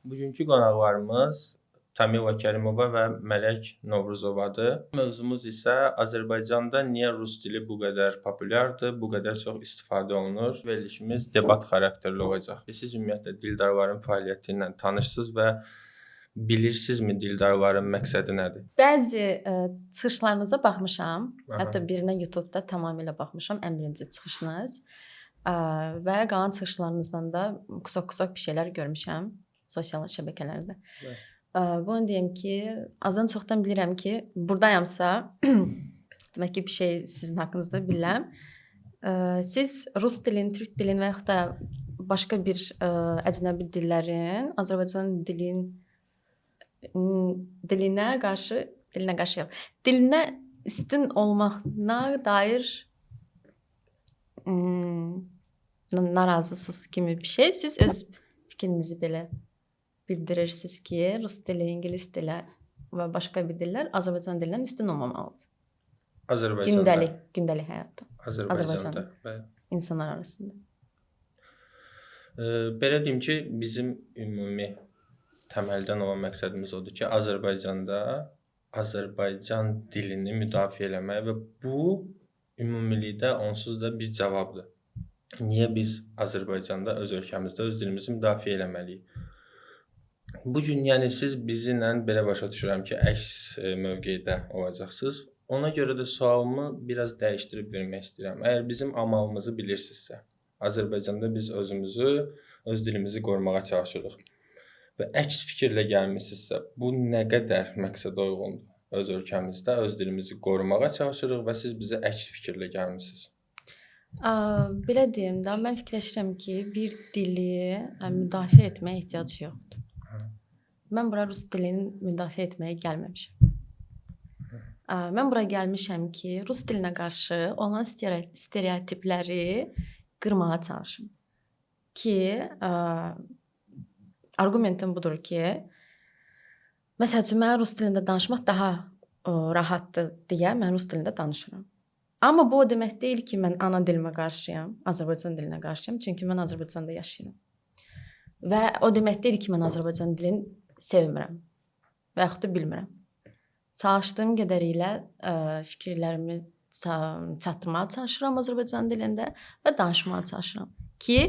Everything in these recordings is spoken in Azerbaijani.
Bugünkü qonaqlarımız Tamila Kərimova və Mələk Novruzovadır. Mövzumuz isə Azərbaycanda niyə rus dili bu qədər populyardır, bu qədər çox istifadə olunur? Verilişimiz debat xarakterli olacaq. Siz ümumiyyətlə dildarların fəaliyyəti ilə tanışsınız və bilirsinizmi dildarların məqsədi nədir? Bəzi çıxışlarınıza baxmışam. Hətta birinə YouTube-da tamamilə baxmışam, ən birinci çıxışınız. Və qalan çıxışlarınızdan da qısa-qısa bir şeylər görmüşəm sosial şəbəkələrdə. Bunu deyim ki, azdan çoxdan bilirəm ki, buradayamsa, demək ki, bir şey sizin haqqınızda bilirəm. Siz rus dilin, türk dilin və yaxud da başqa bir əcnəbi dillərin Azərbaycan dilinə üstün olmağına dair narazısınız kimi bir şey. Siz öz fikrinizi belə bildirirsiniz ki, rus dili, ingilis dili və başqa bir dillər Azərbaycan dilindən üstün olmamalıdır. Azərbaycanda. Gündəlik həyatda. Azərbaycanda. İnsanlar arasında. Belə deyim ki, bizim ümumi təməldən olan məqsədimiz odur ki, Azərbaycanda Azərbaycan dilini müdafiə eləmək və bu ümumilikdə onsuz da bir cavabdır. Niyə biz Azərbaycanda öz ölkəmizdə öz dilimizi müdafiə eləməliyik? Bu gün yəni siz bizimlə belə başa düşürəm ki, əks mövqedə olacaqsınız. Ona görə də sualımı biraz dəyişdirib vermək istəyirəm. Əgər bizim amalımızı bilirsinizsə, Azərbaycanda biz özümüzü, öz dilimizi qorumağa çalışırıq. Və əks fikirlə gəlmisinizsə, bu nə qədər məqsədə uyğundur? Öz ölkəmizdə öz dilimizi qorumağa çalışırıq və siz bizə əks fikirlə gəlmisiniz. Belə deyim də, mən fikirləşirəm ki, bir dili müdafiə etməyə ehtiyac yoxdur. Mən bura rus dilini müdafiə etməyə gəlməmişəm. Mən bura gəlmişəm ki, rus dilinə qarşı olan stereotipləri qırmağa çalışım. Ki, argumentim budur ki, məsəl üçün, mən rus dilində danışmaq daha rahatdır deyə mən rus dilində danışıram. Amma bu o demək deyil ki, mən ana dilimə qarşıyam, Azərbaycan dilinə qarşıyam. Çünki mən Azərbaycanda yaşayıram. Və o demək deyil ki, mən Azərbaycan dilini sevmirəm və yaxud da bilmirəm. Çalışdığım qədərilə fikirlərimi çatdırmağa çalışıram Azərbaycan dilində və danışmağa çalışıram. Ki,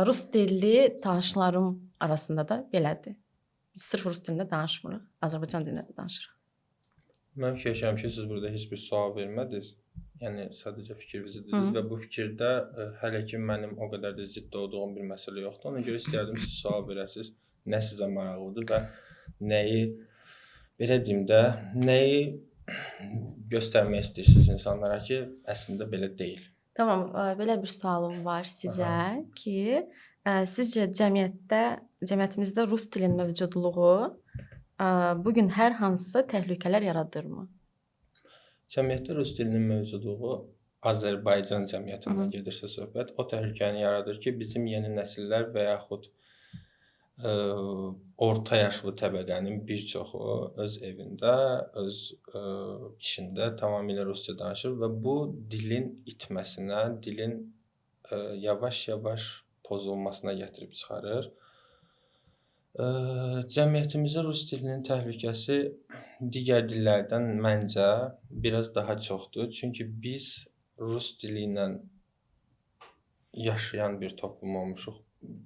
rus dilli tanışlarım arasında da belədir. Biz sırf rus dilində danışmırıq, Azərbaycan dilində də danışırıq. Mən fikirləşirəm ki, siz burada heç bir sual vermədiniz. Yəni, sadəcə fikrinizi dediniz və bu fikirdə hələ ki, mənim o qədər də zidd olduğum bir məsələ yoxdur. Ona görə istəyərdim siz sual verəsiniz. Nə sizə maraqlıdır və nəyi, belə deyim də, nəyi göstərmək istəyirsiniz insanlara ki, əslində belə deyil. Tamam, belə bir sualım var sizə ki, sizcə cəmiyyətimizdə rus dilinin mövcudluğu bugün hər hansısa təhlükələr yaradırmı? Cəmiyyətdə rus dilinin mövcudluğu Azərbaycan cəmiyyətindən gedirsə söhbət, o təhlükəni yaradır ki, bizim yeni nəsillər və yaxud orta yaşlı təbəqənin bir çoxu öz evində, öz işində tamamilə rusca danışır və bu dilin itməsinə, dilin yavaş-yavaş pozulmasına gətirib çıxarır. Cəmiyyətimizə rus dilinin təhlükəsi digər dillərdən məncə biraz daha çoxdur. Çünki biz rus dili ilə yaşayan bir toplum olmuşuq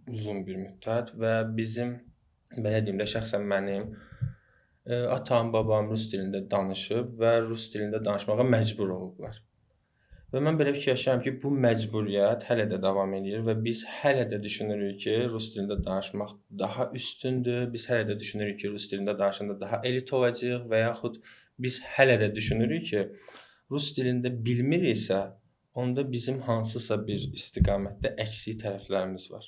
uzun bir müddət və bizim, belə deyim də, şəxsən mənim atam, babam rus dilində danışıb və rus dilində danışmağa məcbur olublar. Və mən belə fikirləşirəm ki, bu məcburiyyət hələ də davam edir və biz hələ də düşünürük ki, rus dilində danışmaq daha üstündür, biz hələ də düşünürük ki, rus dilində danışanda daha elit olacaq və yaxud biz hələ də düşünürük ki, rus dilində bilmiriksə, onda bizim hansısa bir istiqamətdə əksik tərəflərimiz var.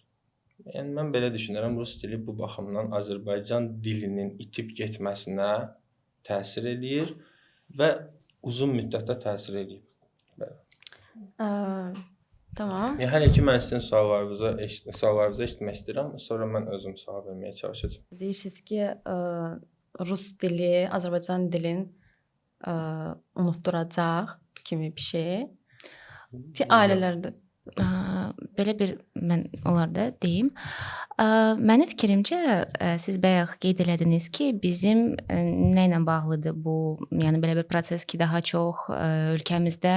Yəni, mən belə düşünürəm, rus dili bu baxımdan Azərbaycan dilinin itib getməsinə təsir eləyir və uzun müddətdə təsir eləyib. Tamam. Hələ ki, mən sizin suallarınızı eşitmək istəyirəm, sonra mən özüm sual verməyə çalışacağım. Deyirsiniz ki, rus dili Azərbaycan dilini unutduracaq kimi bir şey. Ailələrdə belə bir mən onlarda deyim. Mənim fikrimcə siz bayaq qeyd elədiniz ki, bizim nə ilə bağlıdır bu, yəni belə bir proses ki, daha çox ölkəmizdə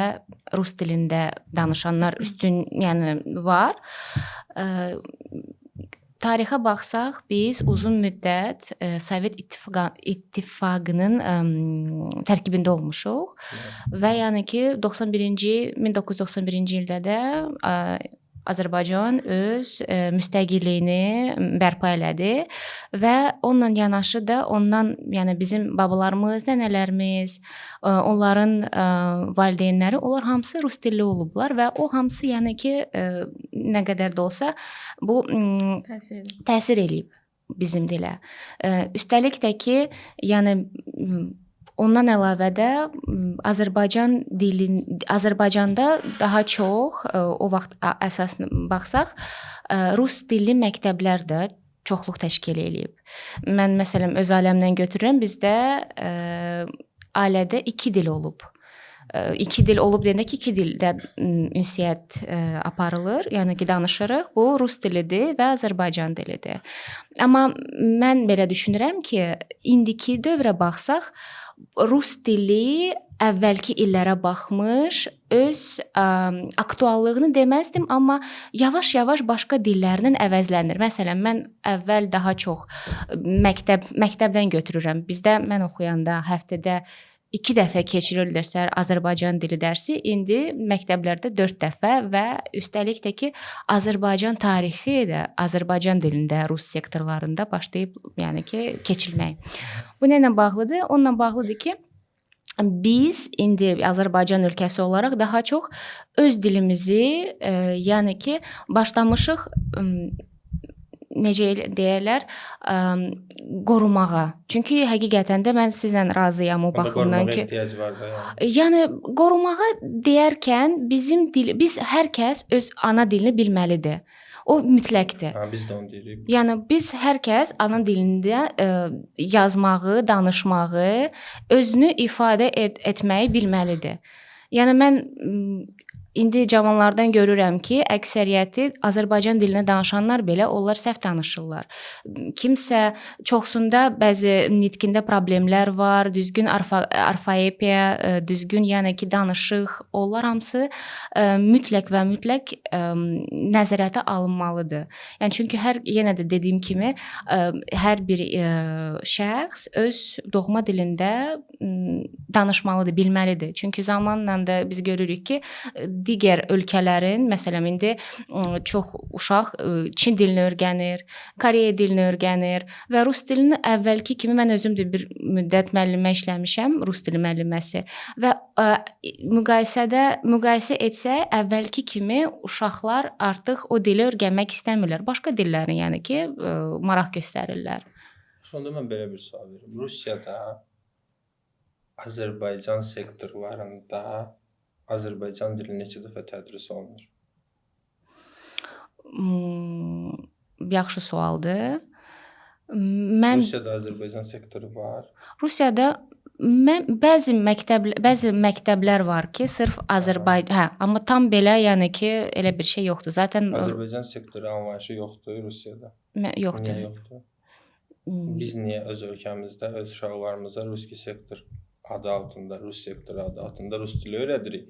rus dilində danışanlar üstün, yəni var. Tarixə baxsaq, biz uzun müddət Sovet İttifaqının tərkibində olmuşuq və yəni ki 1991-ci ildə də Azərbaycan öz müstəqilliyini bərpa elədi və onunla yanaşı da yəni bizim babalarımız, nənələrimiz, onların valideynləri, onlar hamısı rus dilli olublar və o hamısı yəni ki nə qədər də olsa bu təsir eləyib bizim dilə. Üstəlik də ki, yəni ondan əlavə də Azərbaycanda daha çox o vaxt əsasına baxsaq, rus dilli məktəblər də çoxluq təşkil eləyib. Mən məsələn öz ailəmdən götürürəm, bizdə ailədə 2 dil olub. 2 dil olub deyəndə ki, 2 dildə ünsiyyət aparılır, yəni ki, danışırıq. Bu rus dilidir və Azərbaycan dilidir. Amma mən belə düşünürəm ki, indiki dövrə baxsaq, rus dili əvvəlki illərə baxmış, öz aktuallığını deməzdim, amma yavaş-yavaş başqa dillərlə əvəzlənir. Məsələn, mən əvvəl daha çox məktəbdən götürürəm. Bizdə mən oxuyanda həftədə 2 dəfə keçirilirsə Azərbaycan dili dərsi, indi məktəblərdə 4 dəfə və üstəlik də ki, Azərbaycan tarixi də Azərbaycan dilində rus sektorlarında başlayıb, yəni ki, keçilmək. Bu nə ilə bağlıdır? Onunla bağlıdır ki, biz indi Azərbaycan ölkəsi olaraq daha çox öz dilimizi, yəni ki, başlamışıq necə deyirlər, qorumağa. Çünki həqiqətən də mən sizlə razıyam o baxımdan ki, ehtiyac var da yəni. Yəni qorumağa deyərkən biz hər kəs öz ana dilini bilməlidir. O mütləqdir. Biz də onu deyirik. Yəni biz hər kəs ana dilində yazmağı, danışmağı, özünü ifadə etməyi bilməlidir. Yəni mən indi cavanlardan görürəm ki, əksəriyyəti Azərbaycan dilində danışanlar belə onlar səhv danışırlar. Kimsə çoxsunda bəzi nitqində problemlər var, düzgün orfoepiya, düzgün yəni ki, danışıq, onlar hamısı mütləq və mütləq nəzarətə alınmalıdır. Yəni çünki yenə də dediyim kimi, hər bir şəxs öz doğma dilində danışmalıdır, bilməlidir. Çünki zamanla da biz görürük ki, digər ölkələrin, məsələn, indi çox uşaq Çin dilini öyrənir, Koreya dilini öyrənir və rus dilini əvvəlki kimi mən özüm də bir müddət müəllimə işləmişəm, rus dili müəlliməsi və müqayisə etsək, əvvəlki kimi uşaqlar artıq o dili öyrənmək istəmirlər. Başqa dillərin, yəni ki, maraq göstərirlər. Sonda mən belə bir sual verim. Rusiyada Azərbaycan sektorlarında Azərbaycan dili neçə dəfə tədris olunur? Yaxşı sualdır. Rusiyada Azərbaycan sektoru var. Rusiyada bəzi məktəblər var ki, sırf Azərbaycan, amma tam belə, yəni ki, elə bir şey yoxdur. Zaten Azərbaycan sektoru anlayışı yoxdur Rusiyada. Yoxdur. Niyə yoxdur? Biz niyə öz ölkəmizdə öz uşaqlarımıza ruski sektor adı altında, rus sektoru adı altında rus dili öyrədirik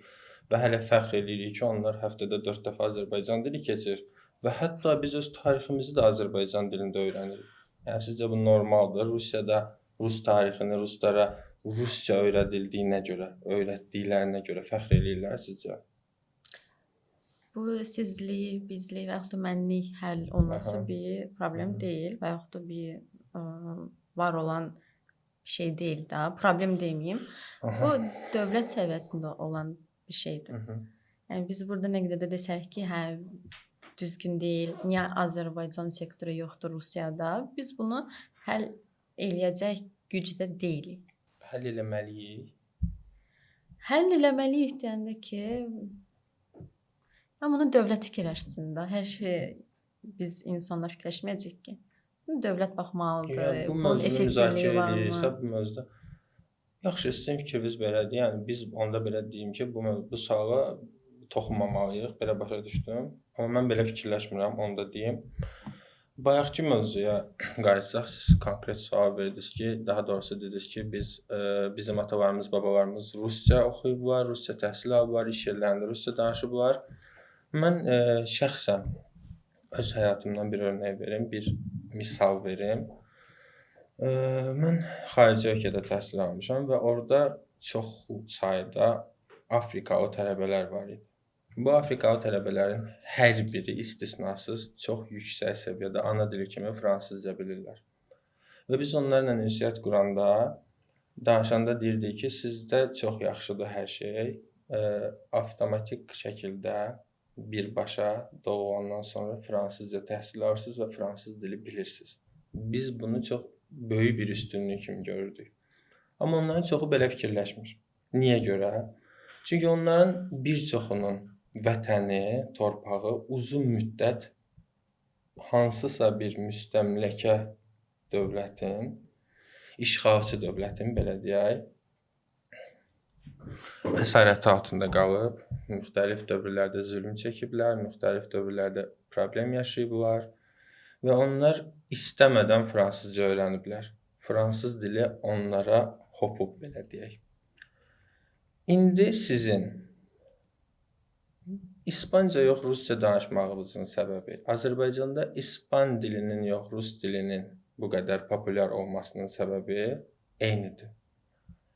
və hələ fəxr edirik ki, onlar həftədə 4 dəfə Azərbaycan dili keçir və hətta biz öz tariximizi də Azərbaycan dilində öyrənirik. Yəni sizcə bu normaldır? Rusiyada rus tarixini ruslara rusca öyrədildiyinə görə, öyrətdiklərinə görə fəxr edirlər sizcə? Bu sizlik, bizlik və yaxud da mənlik həll olması bir problem deyil və yaxud da bir var olan şey deyil də, problem deməyim. Bu dövlət səviyyəsində olan bir şeydir. Yəni biz burada nə qədər də desək ki, hə düzgün deyil, niyə Azərbaycan sektoru yoxdur Rusiyada? Biz bunu həll eləyəcək gücdə deyilik. Həll eləməliyik. Həll eləməliyik deyəndə ki, bunu dövlət fikirləşsin də. Hər şey biz insanlar fikirləşməyəcək ki. Dövlət baxmalıdır. Bu mövzunu müzakirə ediriksə, bu mövzuda yaxşı, sizin fikriniz belədir. Yəni biz onda belə deyim ki, bu suala toxunmamalıyıq. Belə başa düşdüm. Amma mən belə fikirləşmirəm, onu da deyim. Bayaqki mövzuya qayıtsaq, siz konkret sual verdiniz ki, daha doğrusu dediniz ki, bizim atalarımız, babalarımız rusca oxuyublar, rusca təhsil alıblar, iş yerlərində rusca danışıblar. Mən şəxsən öz həyatımdan bir örnək verim, bir misal verim. Mən xarici ölkədə təhsil almışam və orada çox sayda Afrikalı tələbələr var idi. Bu Afrikalı tələbələrin hər biri istisnasız çox yüksək səviyyədə ana dili kimi fransızca bilirlər. Və biz onlarla ünsiyyət quranda, danışanda deyirdik ki, sizdə çox yaxşıdır hər şey. Avtomatik şəkildə birbaşa doğulandan sonra fransızca təhsil alırsınız və fransız dili bilirsiniz. Biz bunu çox böyük bir üstünlük kimi görürdük. Amma onların çoxu belə fikirləşmir. Niyə görə? Çünki onların bir çoxunun vətəni, torpağı uzun müddət hansısa bir müstəmləkə dövlətin, işğalçı dövlətin, belə deyək, əsarəti altında qalıb, müxtəlif dövrlərdə zülm çəkiblər, müxtəlif dövrlərdə problem yaşayıblar və onlar istəmədən fransızca öyrəniblər. Fransız dili onlara hopub, belə deyək. İndi sizin İspanca yox, rusca danışmağınızın səbəbi Azərbaycanda İspan dilinin yox, rus dilinin bu qədər populyar olmasının səbəbi eynidir.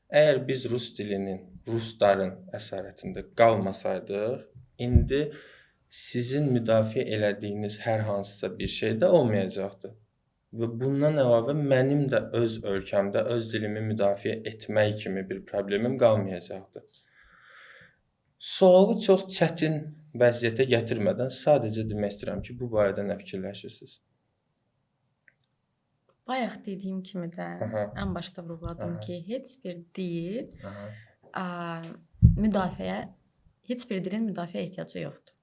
Əgər biz rus dilinin, rusların əsarətində qalmasaydıq, indi sizin müdafiə elədiyiniz hər hansısa bir şey də olmayacaqdı. Və bundan əlavə mənim də öz ölkəmdə öz dilimi müdafiə etmək kimi bir problemim qalmayacaqdı. Sualı çox çətin vəziyyətə gətirmədən sadəcə demək istəyirəm ki, bu barədə nə fikirləşirsiniz? Bayaq dediyim kimi də ən başda vurğuladım ki, heç bir dil müdafiəyə, heç bir dilin müdafiə ehtiyacı yoxdur.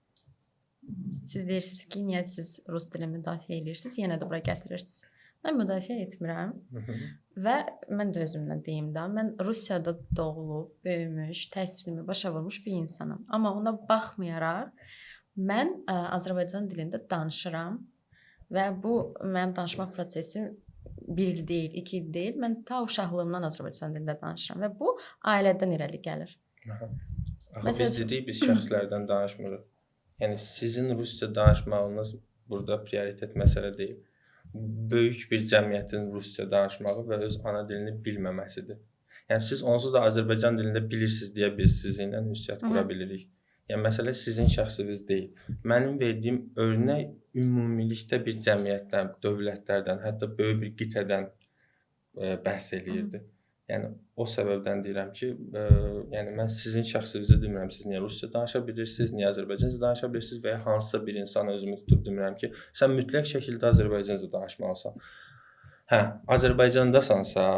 Siz deyirsiniz ki, niyə siz rus dilini müdafiə edirsiniz, yenə də bura gətirirsiniz. Mən müdafiə etmirəm və mən də özümdən deyim də, mən Rusiyada doğulub, böyümüş, təhsilimi başa vurmuş bir insanım. Amma ona baxmayaraq mən Azərbaycan dilində danışıram və bu mənim danışmaq prosesim 1 il deyil, 2 il deyil. Mən ta uşaqlığımdan Azərbaycan dilində danışıram və bu ailədən irəli gəlir. Biz dedik, biz şəxslərdən danışmırıq. Yəni sizin rusca danışmağınız burada prioritet məsələ deyil. Böyük bir cəmiyyətin rusca danışmağı və öz ana dilini bilməməsidir. Yəni siz onsuz da Azərbaycan dilində bilirsiniz deyə biz sizinlə ünsiyyət qura bilirik. Yəni məsələ sizin şəxsiniz deyil. Mənim verdiyim örnək ümumilikdə bir cəmiyyətdən, dövlətlərdən, hətta böyük bir qitədən bəhs eləyirdi. Yəni o səbəbdən deyirəm ki, yəni mən sizin şəxsinizə demirəm, siz niyə rusca danışa bilirsiniz, niyə Azərbaycanca danışa bilirsiniz və ya hansısa bir insana özümü tutub demirəm ki, sən mütləq şəkildə Azərbaycanca danışmalısan. Hə, Azərbaycandasansa,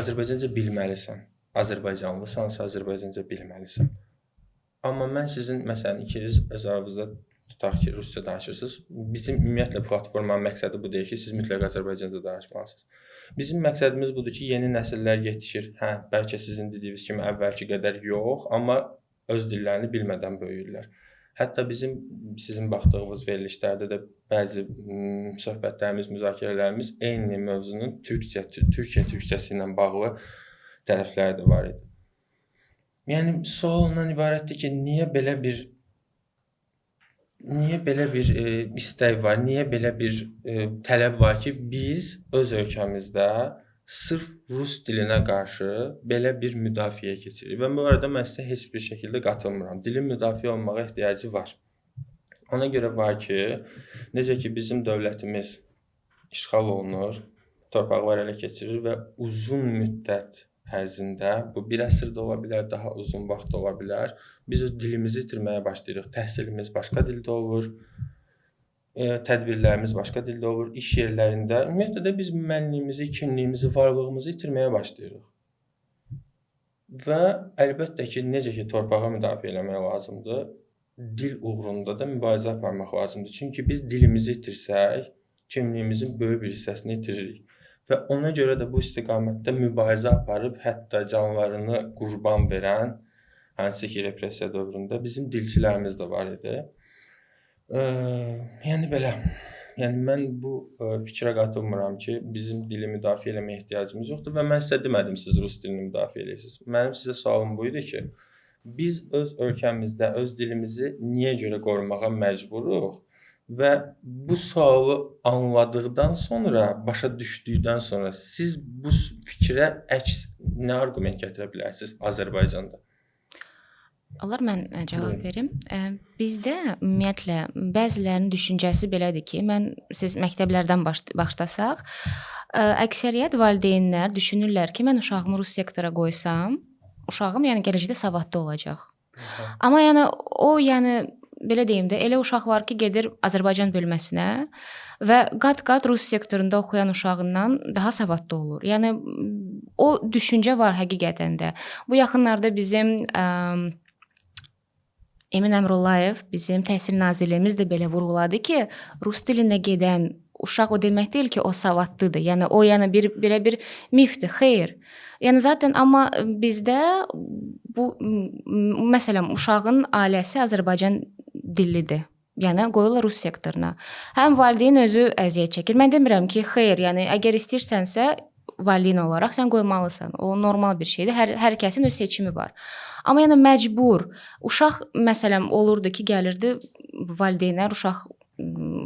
Azərbaycanca bilməlisən. Azərbaycanlısansa, Azərbaycanca bilməlisən. Amma mən sizin, məsələn, ikiniz öz aranızda tutaq ki, rusca danışırsınız. Bizim ümumiyyətlə platformanın məqsədi bu deyil ki, siz mütləq Azərbaycanca danışmalısınız. Bizim məqsədimiz budur ki, yeni nəsillər yetişir. Hə, bəlkə sizin dediyiniz kimi əvvəlki qədər yox, amma öz dillərini bilmədən böyüyürlər. Hətta sizin baxdığınız verilişlərdə də bəzi söhbətlərimiz, müzakirələrimiz eyni mövzunun Türkiyə türkçəsi ilə bağlı tərəfləri də var idi. Yəni sual ondan ibarətdir ki, niyə belə bir istək var, niyə belə bir tələb var ki, biz öz ölkəmizdə sırf rus dilinə qarşı belə bir müdafiə keçiririk. Və bu arada mən sizə heç bir şəkildə qatılmıram. Dilin müdafiə olmağa ehtiyacı var. Ona görə var ki, necə ki bizim dövlətimiz işğal olunur, torpaqlar ələ keçirir və uzun müddət ərzində, bu bir əsr də ola bilər, daha uzun vaxt ola bilər, biz öz dilimizi itirməyə başlayırıq. Təhsilimiz başqa dildə olur, tədbirlərimiz başqa dildə olur, iş yerlərində. Ümumiyyətlə də biz mənliyimizi, kimliyimizi, varlığımızı itirməyə başlayırıq. Və əlbəttə ki, necə ki torpağı müdafiə eləmək lazımdır, dil uğrunda da mübarizə aparmaq lazımdır. Çünki biz dilimizi itirsək, kimliyimizin böyük bir hissəsini itiririk. Və ona görə də bu istiqamətdə mübarizə aparıb, hətta canlarını qurban verən, hansı ki repressiya dövründə bizim dilçilərimiz də var idi. Yəni belə. Yəni mən bu fikrə qatılmıram ki, bizim dili müdafiə eləməyə ehtiyacımız yoxdur və mən sizə demədim siz rus dilini müdafiə eləyirsiniz. Mənim sizə sualım bu idi ki, biz öz ölkəmizdə öz dilimizi niyə görə qorumağa məcburuq və bu sualı anladıqdan sonra, başa düşdükdən sonra siz bu fikrə əks nə arqument gətirə bilərsiniz Azərbaycanda? Olar mən cavab Buyurun. verim. Bizdə ümumiyyətlə bəzilərinin düşüncəsi belədir ki, siz məktəblərdən başlasaq, əksəriyyət valideynlər düşünürlər ki, mən uşağımı rus sektora qoysam, uşağım yəni gələcəkdə savadlı olacaq. Amma yəni belə deyim də, elə uşaq var ki, gedir Azərbaycan bölməsinə və qat-qat rus sektorunda oxuyan uşağından daha savadlı olur. Yəni o düşüncə var həqiqətən də. Bu yaxınlarda bizim Emin Əmrullayev, bizim Təhsil Nazirliyimiz də belə vurğuladı ki, rus dilində gedən uşaq o demək deyil ki, o savadlıdır. Yəni o belə bir mifdir, xeyr. Yəni zaten amma bizdə bu məsələn uşağın ailəsi Azərbaycan dillidir. Yəni qoyurlar rus sektoruna. Həm valideyn özü əziyyət çəkir. Mən demirəm ki, xeyr, yəni əgər istəyirsənsə valideyn olaraq sən qoymalısan. O normal bir şeydir. Hər kəsin öz seçimi var. Amma yəni məcbur. Uşaq məsələn olurdu ki, gəlirdi valideynlər uşaq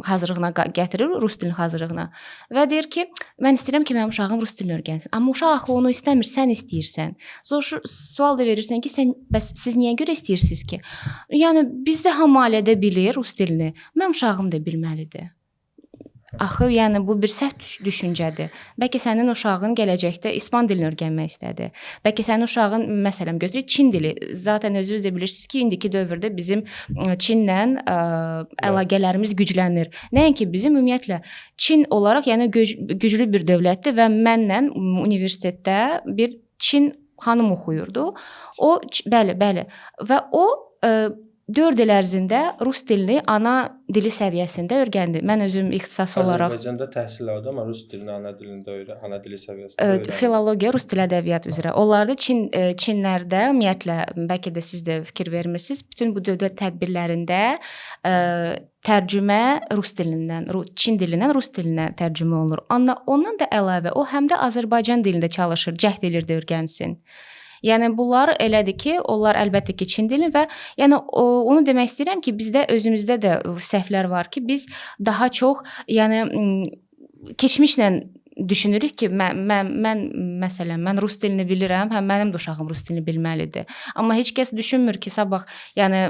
hazırlığına gətirir, rus dilinin hazırlığına və deyir ki, mən istəyirəm ki, mənim uşağım rus dilini öyrənsin. Amma uşaq axı onu istəmir, sən istəyirsən. Sual da verirsən ki, siz niyə görə istəyirsiniz ki? Yəni bizdə hamı ailədə bilir rus dilini. Mənim uşağım da bilməlidir. Axı yəni bu bir səhv düşüncədir. Bəlkə sənin uşağın gələcəkdə ispan dilini öyrənmək istədi. Bəlkə sənin uşağın məsələn götürək Çin dili. Zaten özünüz də bilirsiniz ki, indiki dövrdə bizim Çinlə əlaqələrimiz güclənir. Nəinki bizim ümumiyyətlə Çin olaraq yəni güclü bir dövlətdir və mənlə universitetdə bir Çin xanım oxuyurdu. O bəli və o 4 il ərzində rus dilini ana dili səviyyəsində öyrəndi. Mən özüm ixtisas olaraq Azərbaycanda təhsil aldı, amma rus dilini ana dili səviyyəsində öyrəndi. Filologiya, rus dili ədəbiyyat üzrə. Onlarda Çinlərdə ümumiyyətlə bəlkə də siz də fikir vermirsiniz. Bütün bu dövlət tədbirlərində tərcümə rus dilindən, Çin dilindən rus dilinə tərcümə olunur. Ondan da əlavə o həm də Azərbaycan dilində çalışır, cəhd edir öyrənsin. Yəni bunlar elədir ki, onlar əlbəttə ki Çin dilini və yəni onu demək istəyirəm ki, bizdə özümüzdə də səhvlər var ki, biz daha çox yəni keçmişlə düşünürük ki, mən rus dilini bilirəm, həm mənim də uşağım rus dilini bilməlidir. Amma heç kəs düşünmür ki, sabah yəni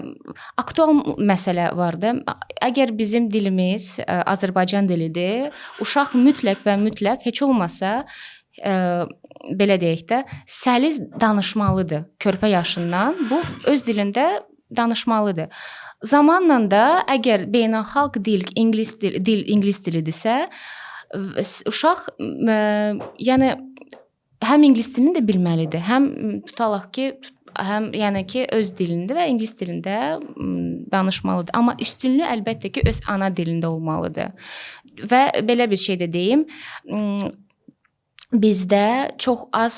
aktual məsələ var da. Əgər bizim dilimiz Azərbaycan dilidir, uşaq mütləq heç olmasa belə deyək də, səliz danışmalıdır körpə yaşından. Bu öz dilində danışmalıdır. Zamanla da əgər beynəlxalq dil ingilis dilidirsə, uşaq yəni həm ingilis dilini də bilməlidir, həm tutalaq ki, yəni ki öz dilində və ingilis dilində danışmalıdır. Amma üstünlüyü əlbəttə ki öz ana dilində olmalıdır. Və belə bir şey də deyim, bizdə çox az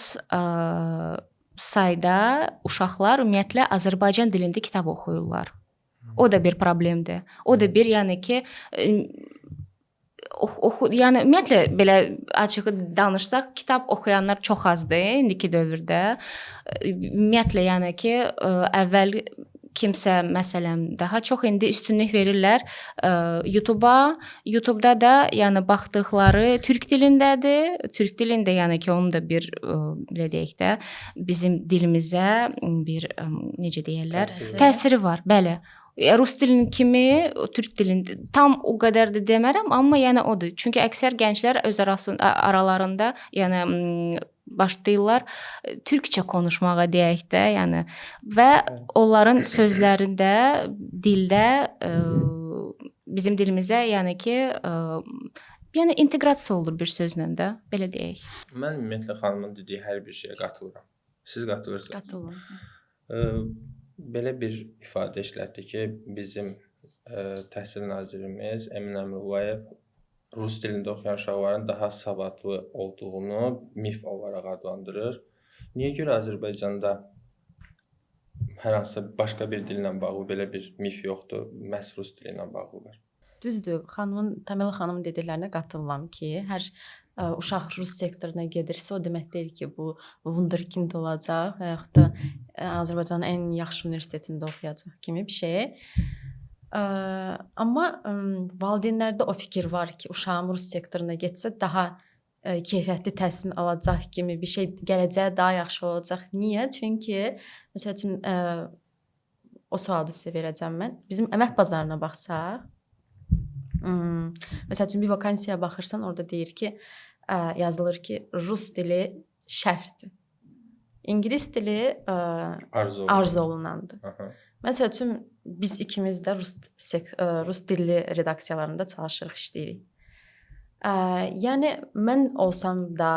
sayda uşaqlar ümumiyyətlə Azərbaycan dilində kitab oxuyurlar. O da bir problemdir. O da bir yəni ki yəni ümumiyyətlə belə açıq danışsaq, kitab oxuyanlar çox azdır indiki dövrdə. Ümumiyyətlə yəni ki əvvəl kimsə məsələn daha çox indi üstünlük verirlər YouTube-a. YouTube-da da yəni baxdıqları türk dilindədir. Türk dilində yəni ki onun da bir belə deyək də bizim dilimizə bir necə deyirlər, təsiri var. Bəli. Rus dilinin kimi türk dilində tam o qədər də demərəm, amma yəni odur. Çünki əksər gənclər öz aralarında yəni başlayırlar türkçə konuşmağa deyək də, yəni və onların sözlərində, dildə bizim dilimizə yəni ki yəni inteqrasiya olur bir sözlə də, belə deyək. Mən ümumiyyətlə xanımın dediyi hər bir şeyə qatılıram. Siz qatılırsınız? Qatılıram. Belə bir ifadə işlətdi ki, bizim Təhsil Nazirimiz Emin Əmrullayev rus dilində oxuyan uşaqların daha savadlı olduğunu mif olaraq adlandırır. Niyə görə Azərbaycanda hər hansısa başqa bir dillə bağlı belə bir mif yoxdur. Məhz rus dili ilə bağlı var. Düzdür, Tamila xanımın dediklərinə qatılıram ki, hər uşaq rus sektoruna gedirsə, o demək deyil ki, bu wunderkind olacaq və yaxud da Azərbaycanın ən yaxşı universitetində oxuyacaq kimi bir şey. Amma valideynlərdə o fikir var ki, uşağım rus sektoruna getsə daha keyfiyyətli təhsil alacaq kimi bir şey, gələcəyə daha yaxşı olacaq. Niyə? Çünki məsəl üçün o sualı sizə verəcəm mən. Bizim əmək bazarına baxsaq, məsəl üçün bir vakansiyaya baxırsan, orada deyir ki, yazılır ki, rus dili şərtdir. İngilis dili arzu olunandır. Məsəl üçün biz ikimiz də rus dilli redaksiyalarında çalışırıq, işləyirik. Yəni mən də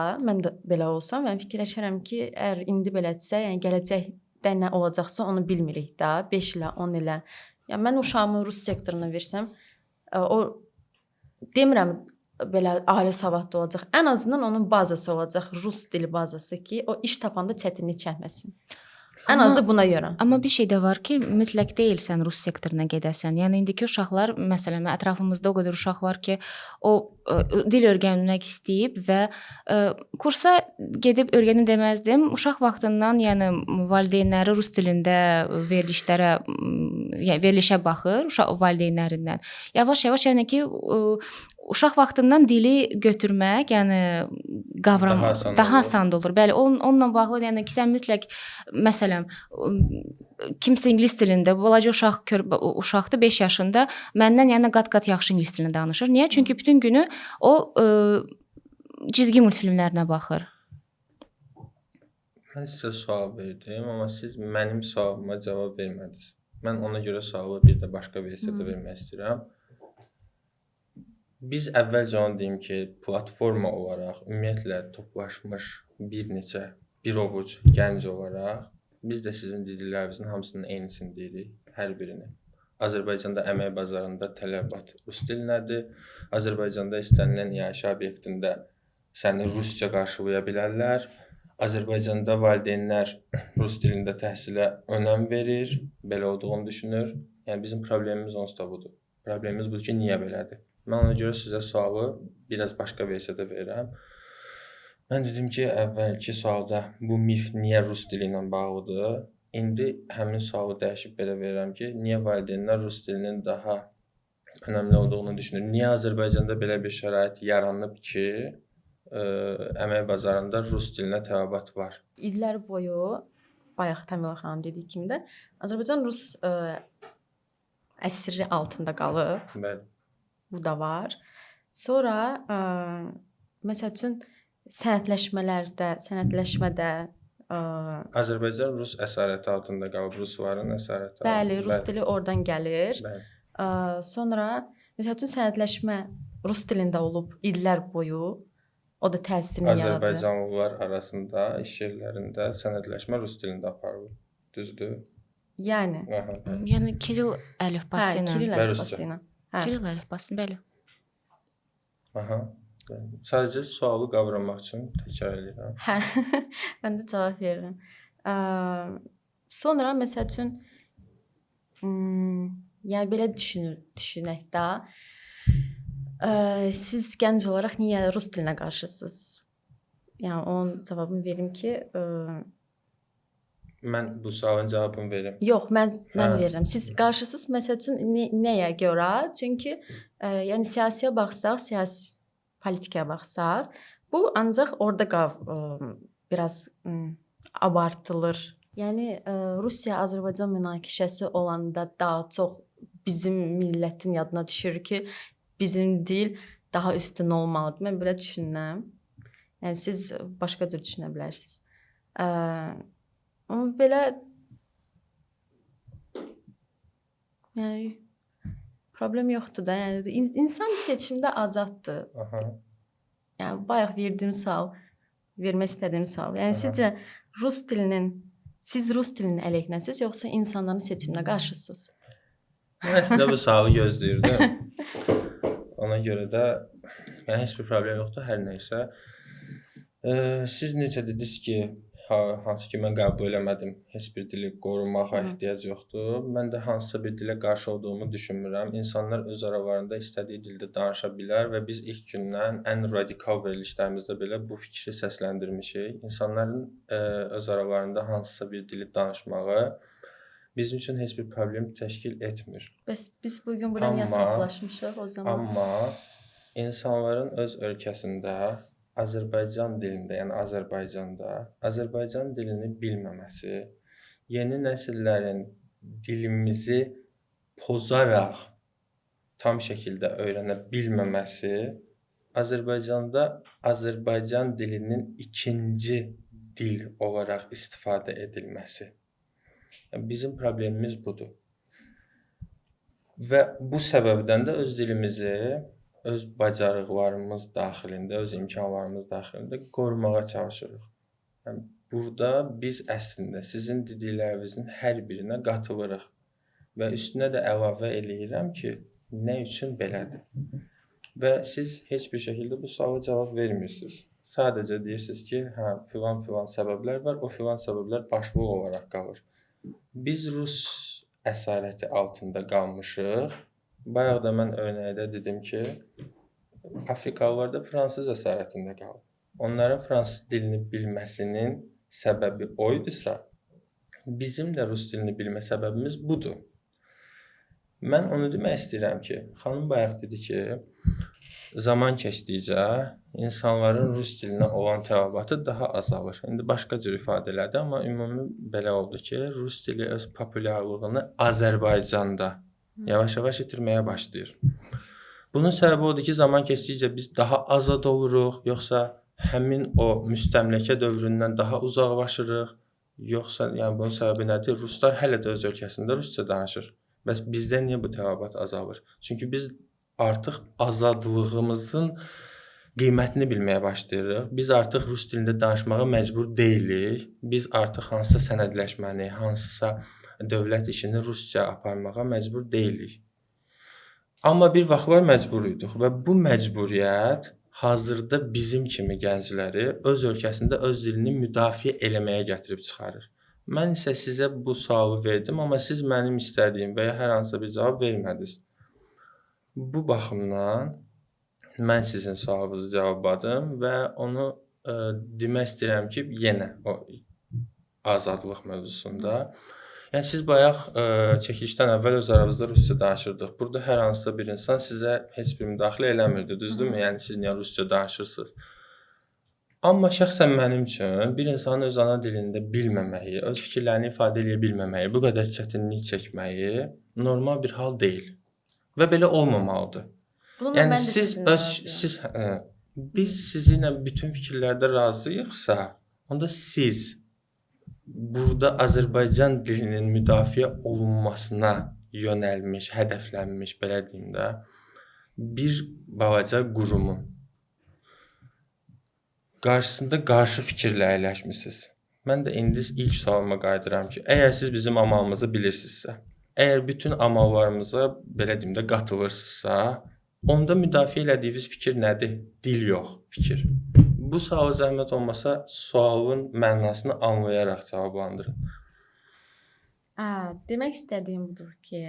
belə olsam, mən fikirləşərəm ki, əgər indi belədirsə, yəni gələcəkdə nə olacaqsa onu bilmirik də, 5 ilə, 10 ilə. Yəni mən uşağımı rus sektoruna versəm, o demirəm belə ali savadlı olacaq. Ən azından onun bazası olacaq, rus dili bazası ki, o iş tapanda çətinlik çəkməsin. Ən azı buna görə. Amma bir şey də var ki, mütləq deyil sən rus sektoruna gedəsən. Yəni indiki uşaqlar, məsələn, ətrafımızda o qədər uşaq var ki, o dil öyrənmək istəyib və kursa gedib öyrənim deməzdim. Uşaq vaxtından, yəni valideynləri rus dilində verilişə baxır, uşaq valideynlərindən. Yavaş-yavaş yəni ki, uşaq vaxtından dili götürmək, yəni qavram daha asan olur. Bəli, onunla bağlı yəni ki, sən mütləq məsələn kimsə ingilis dilində, balaca uşaqdır 5 yaşında, məndən yəni qat-qat yaxşı ingilis dilində danışır. Niyə? Çünki bütün günü o cizgi multfilmlərinə baxır. Mən sizə sual verdim, amma siz mənim sualıma cavab vermədiniz. Mən ona görə sualı bir də başqa versiyada vermək istəyirəm. Biz əvvəlcə onu deyim ki, platforma olaraq ümumiyyətlə toplaşmış bir ovuc gənc olaraq biz də sizin dediklərinizin hamısının eynisini deyirik, hər birini. Azərbaycanda əmək bazarında tələbat rus dilinədir. Azərbaycanda istənilən yaşayış obyektində səni rusca qarşılaya bilərlər. Azərbaycanda valideynlər rus dilində təhsilə önəm verir, belə olduğunu düşünür. Yəni bizim problemimiz onsuz da budur. Problemimiz budur ki, niyə belədir? Mən ona görə sizə sualı biraz başqa versiyada verirəm. Mən dedim ki, əvvəlki sualda bu mif niyə rus dili ilə bağlıdır? İndi həmin sualı dəyişib belə verirəm ki, niyə valideynlər rus dilinin daha önəmli olduğunu düşünür? Niyə Azərbaycanda belə bir şərait yaranıb ki, əmək bazarında rus dilinə tələbat var? İllər boyu, bayaq Tamila xanım dediyi kimi də, Azərbaycan rus əsiri altında qalıb. Bəli. Bu da var. Sonra məsəl üçün sənədləşmədə Azərbaycan rus əsarəti altında qalıb, rusların əsarəti. Bəli, rus dili oradan gəlir. Bəli. Sonra məsəl üçün sənədləşmə rus dilində olub illər boyu. O da təsirini yaradır. Azərbaycanlılar arasında iş yerlərində sənədləşmə rus dilində aparılır. Düzdür? Yəni. Yəni Kiril əlifbası ilə. Kiril əlifbası ilə. Kiril əlifbası, bəli. Aha. Sadəcə sualı qavramaq üçün təkrar edirəm. Hə. Mən də cavab verirəm. Sonra məsəl üçün yəni belə düşünək də siz gənc olaraq niyə rus dilinə qarşısınız? Yəni onun cavabını verim ki, mən bu sualın cavabını verim. Yox, mən verirəm. Siz qarşısınız məsəl üçün nəyə görə? Çünki yəni siyasiyə baxsaq, siyasi politikaya baxsaq, bu ancaq orada biraz abartılır. Yəni Rusiya-Azərbaycan münaqişəsi olanda daha çox bizim millətin yadına düşür ki, bizim dil daha üstün olmalıdır. Mən belə düşünürəm. Yəni siz başqa cür düşünə bilərsiniz. Amma belə yəni problem yoxdur da. Yəni insan seçimdə azaddır. Aha. Yəni bayaq vermək istədiyim sual. Yəni sizcə siz rus dilinin əleyhinəsiz yoxsa insanların seçiminə qarşısınız? Mən əslində bu sualı gözləyirdim. Ona görə də yəni heç bir problem yoxdur, hər nəysə. Siz necə dediniz ki, hansı ki mən qəbul eləmədim. Heç bir dili qorumağa ehtiyac yoxdur. Mən də hansısa bir dilə qarşı olduğumu düşünmürəm. İnsanlar öz aralarında istədiyi dildə danışa bilər və biz ilk gündən ən radikal verilişlərimizdə belə bu fikri səsləndirmişik. İnsanların öz aralarında hansısa bir dili danışmağı bizim üçün heç bir problem təşkil etmir. Bəs biz bu gün bura niyə toplaşmışıq o zaman? Amma insanların öz ölkəsində Azərbaycan dilində, yəni Azərbaycanda Azərbaycan dilini bilməməsi, yeni nəsillərin dilimizi pozaraq tam şəkildə öyrənə bilməməsi, Azərbaycanda Azərbaycan dilinin ikinci dil olaraq istifadə edilməsi. Yəni bizim problemimiz budur. Və bu səbəbdən də öz dilimizi öz bacarıqlarımız daxilində, öz imkanlarımız daxilində qorumağa çalışırıq. Yəni burada biz əslində sizin dediklərinizin hər birinə qatılırıq və üstünə də əlavə eləyirəm ki, nə üçün belədir? Və siz heç bir şəkildə bu suala cavab vermirsiniz. Sadəcə deyirsiniz ki, hə, filan səbəblər var, o filan səbəblər başlıq olaraq qalır. Biz rus əsarəti altında qalmışıq. Bayaq da mən örnəkdə dedim ki, Afrikalılar da fransız əsarətində qalıb. Onların fransız dilini bilməsinin səbəbi o idisə, bizim də rus dilini bilmə səbəbimiz budur. Mən onu demək istəyirəm ki, xanım bayaq dedi ki, zaman keçdikcə insanların rus dilinə olan təvabatı daha azalır. İndi başqa cür ifadə elədi, amma ümumi belə oldu ki, rus dili öz populyarlığını Azərbaycanda yavaş-yavaş itirməyə başlayır. Bunun səbəbi odur ki, zaman keçdikcə biz daha azad oluruq, yoxsa həmin o müstəmləkə dövründən daha uzaqlaşırıq, yoxsa yəni bunun səbəbi nədir? Ruslar hələ də öz ölkəsində rusca danışır. Bəs bizdə niyə bu təvabat azalır? Çünki biz artıq azadlığımızın qiymətini bilməyə başlayırıq. Biz artıq rus dilində danışmağa məcbur deyilik. Biz artıq hansısa sənədləşməni, hansısa dövlət işini rusca aparmağa məcbur deyilik. Amma bir vaxtlar məcbur idik və bu məcburiyyət hazırda bizim kimi gəncləri öz ölkəsində öz dilini müdafiə eləməyə gətirib çıxarır. Mən isə sizə bu sualı verdim, amma siz mənim istədiyim və ya hər hansısa bir cavab vermədiniz. Bu baxımdan mən sizin sualınızı cavabladım və onu demək istəyirəm ki, yenə o azadlıq mövzusunda. Yəni siz bayaq çəkilişdən əvvəl öz aranızda rusca danışırdıq. Burada hər hansısa bir insan sizə heç bir müdaxilə eləmirdi, düzdürmü? Yəni siz niyə rusca danışırsınız? Amma şəxsən mənim üçün bir insanın öz ana dilində bilməməyi, öz fikirlərini ifadə edə bilməməyi, bu qədər çətinlik çəkməyi normal bir hal deyil və belə olmamalıdır. Bununla Yəni mən də sizinlə biz sizinlə bütün fikirlərdə razıyıqsa, onda siz burada Azərbaycan dilinin müdafiə olunmasına yönəlmiş, hədəflənmiş, belə deyim də, bir balaca qurumun qarşısında qarşı fikirlə əyləşmisiniz. Mən də indi ilk sualıma qayıdıram ki, əgər siz bizim amalımızı bilirsinizsə, əgər bütün amallarımıza, belə deyim də, qatılırsınızsa, onda müdafiə elədiyiniz fikir nədir? Dil yox, fikir. Bu suala zəhmət olmasa, sualın mənasını anlayaraq cavablandırın. Demək istədiyim budur ki,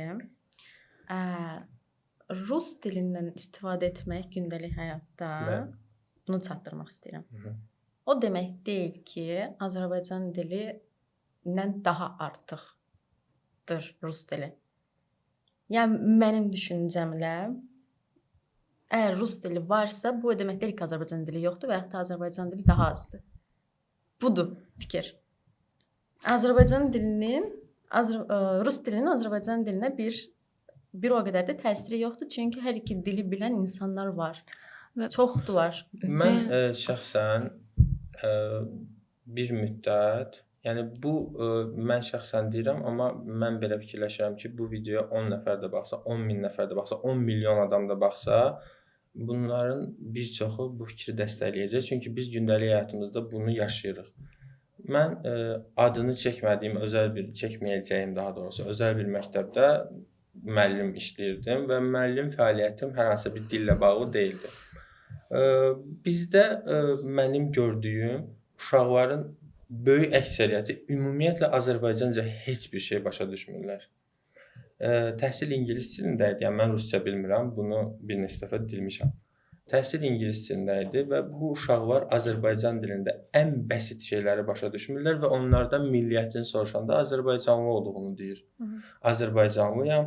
rus dilindən istifadə etmək gündəlik həyatda bunu çatdırmaq istəyirəm. O demək deyil ki, Azərbaycan dilindən daha artıqdır rus dili. Yəni mənim düşüncəmlə əgər rus dili varsa, bu demək deyil ki, Azərbaycan dili yoxdur və yaxud da Azərbaycan dili daha azdır. Budur fikir. Azərbaycan dilinin rus dilinin Azərbaycan dilinə bir o qədər də təsiri yoxdur, çünki hər iki dili bilən insanlar var. Çoxdular. Mən şəxsən bir müddət, yəni bu mən şəxsən deyirəm, amma mən belə fikirləşirəm ki, bu videoya 10 nəfər də baxsa, 10 min nəfər də baxsa, 10 milyon adam da baxsa, bunların bir çoxu bu fikri dəstəkləyəcək, çünki biz gündəlik həyatımızda bunu yaşayırıq. Mən adını çəkməyəcəyim daha doğrusu, özəl bir məktəbdə müəllim işləyirdim və müəllim fəaliyyətim hər hansı bir dillə bağlı deyildi. Bizdə mənim gördüyüm uşaqların böyük əksəriyyəti ümumiyyətlə Azərbaycanca heç bir şey başa düşmürlər. Təhsil ingilis dilində idi. Yəni mən rusca bilmirəm. Bunu bir neçə dəfə bilmişəm. Təhsil ingilis dilində idi və bu uşaqlar Azərbaycan dilində ən bəsit şeyləri başa düşmürlər və onlardan milliyyətini soruşanda Azərbaycanlı olduğunu deyir. Azərbaycanlıyam.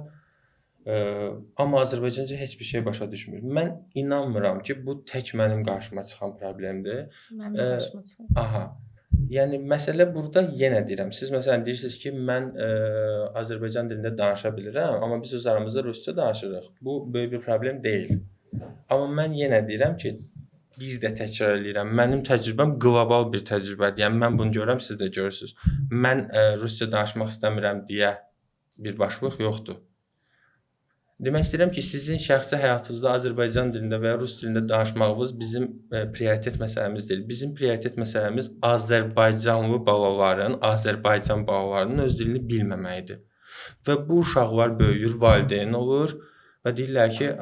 Amma Azərbaycanca heç bir şey başa düşmür. Mən inanmıram ki, bu tək mənim qarşıma çıxan problemdir. Mənim qarşıma çıxan. Aha. Yəni məsələ burada yenə deyirəm. Siz məsələn deyirsiniz ki, mən Azərbaycan dilində danışa bilirəm, amma biz öz aramızda rusca danışırıq. Bu böyük bir problem deyil. Amma mən yenə deyirəm ki, bir də təkrar eləyirəm. Mənim təcrübəm qlobal bir təcrübədir. Yəni mən bunu görürəm, siz də görürsüz. Mən rusca danışmaq istəmirəm deyə bir başlıq yoxdur. Demək istəyirəm ki, sizin şəxsi həyatınızda Azərbaycan dilində və ya rus dilində danışmağınız bizim prioritet məsələmiz deyil. Bizim prioritet məsələmiz Azərbaycanlı balaların, Azərbaycan balalarının öz dilini bilməməyidir. Və bu uşaqlar böyüyür, valideyn olur və deyirlər ki,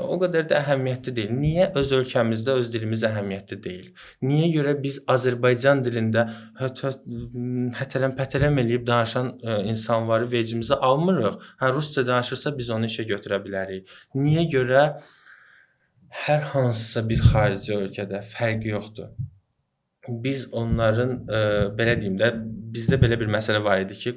o qədər də əhəmiyyətli deyil. Niyə öz ölkəmizdə öz dilimiz əhəmiyyətli deyil? Niyə görə biz Azərbaycan dilində hətələm-pətələm eləyib danışan insanları vecimizə almırıq? Rusca danışırsa biz onu işə götürə bilərik. Niyə görə hər hansısa bir xarici ölkədə fərqi yoxdur? Biz onların, belə deyim də, bizdə belə bir məsələ var idi ki,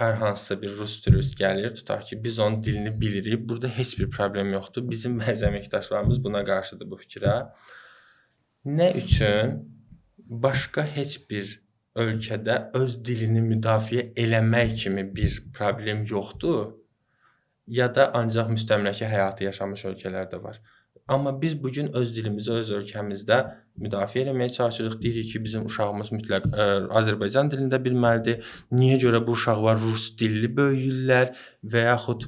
hər hansısa bir rus turist gəlir, tutaq ki, biz onun dilini bilirik, burada heç bir problem yoxdur. Bizim bəzi əməkdaşlarımız buna qarşıdır bu fikrə. Nə üçün başqa heç bir ölkədə öz dilini müdafiə eləmək kimi bir problem yoxdur, ya da ancaq müstəmləkə həyatı yaşamış ölkələrdə var. Amma biz bugün öz dilimizi öz ölkəmizdə müdafiə etməyə çalışırıq. Deyirik ki, bizim uşağımız mütləq Azərbaycan dilində bilməlidir. Niyə görə bu uşaqlar rus dilli böyüyürlər və yaxud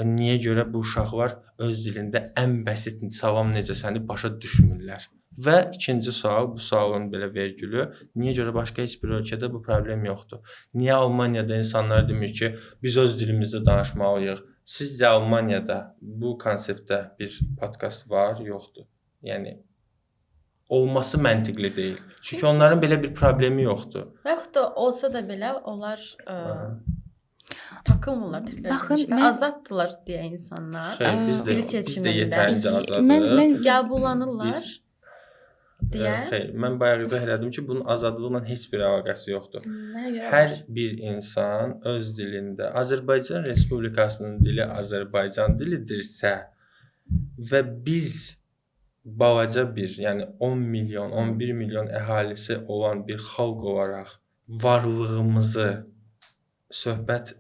niyə görə bu uşaqlar öz dilində ən bəsit salam necəsəni başa düşmürlər? Və ikinci sual, bu sualın belə vergülü, niyə görə başqa heç bir ölkədə bu problem yoxdur? Niyə Almaniyada insanlar demir ki, biz öz dilimizdə danışmalıyıq? Sizcə Almaniyada bu konseptdə bir podkast var, yoxdur? Yəni olması məntiqli deyil. Çünki onların belə bir problemi yoxdur. Yaxud da olsa da belə onlar takılmırlar türklər. Baxın, azaddılar deyə insanlar. Biz də yetərincə azadıq. Mən qəbullanırlar deyə. Xeyr, mən bayaq izah elədim ki, bunun azadlıqla heç bir əlaqəsi yoxdur. Hər bir insan öz dilində, Azərbaycan Respublikasının dili Azərbaycan dilidirsə və biz balaca bir, yəni 10 milyon, 11 milyon əhalisi olan bir xalq olaraq varlığımızı söhbət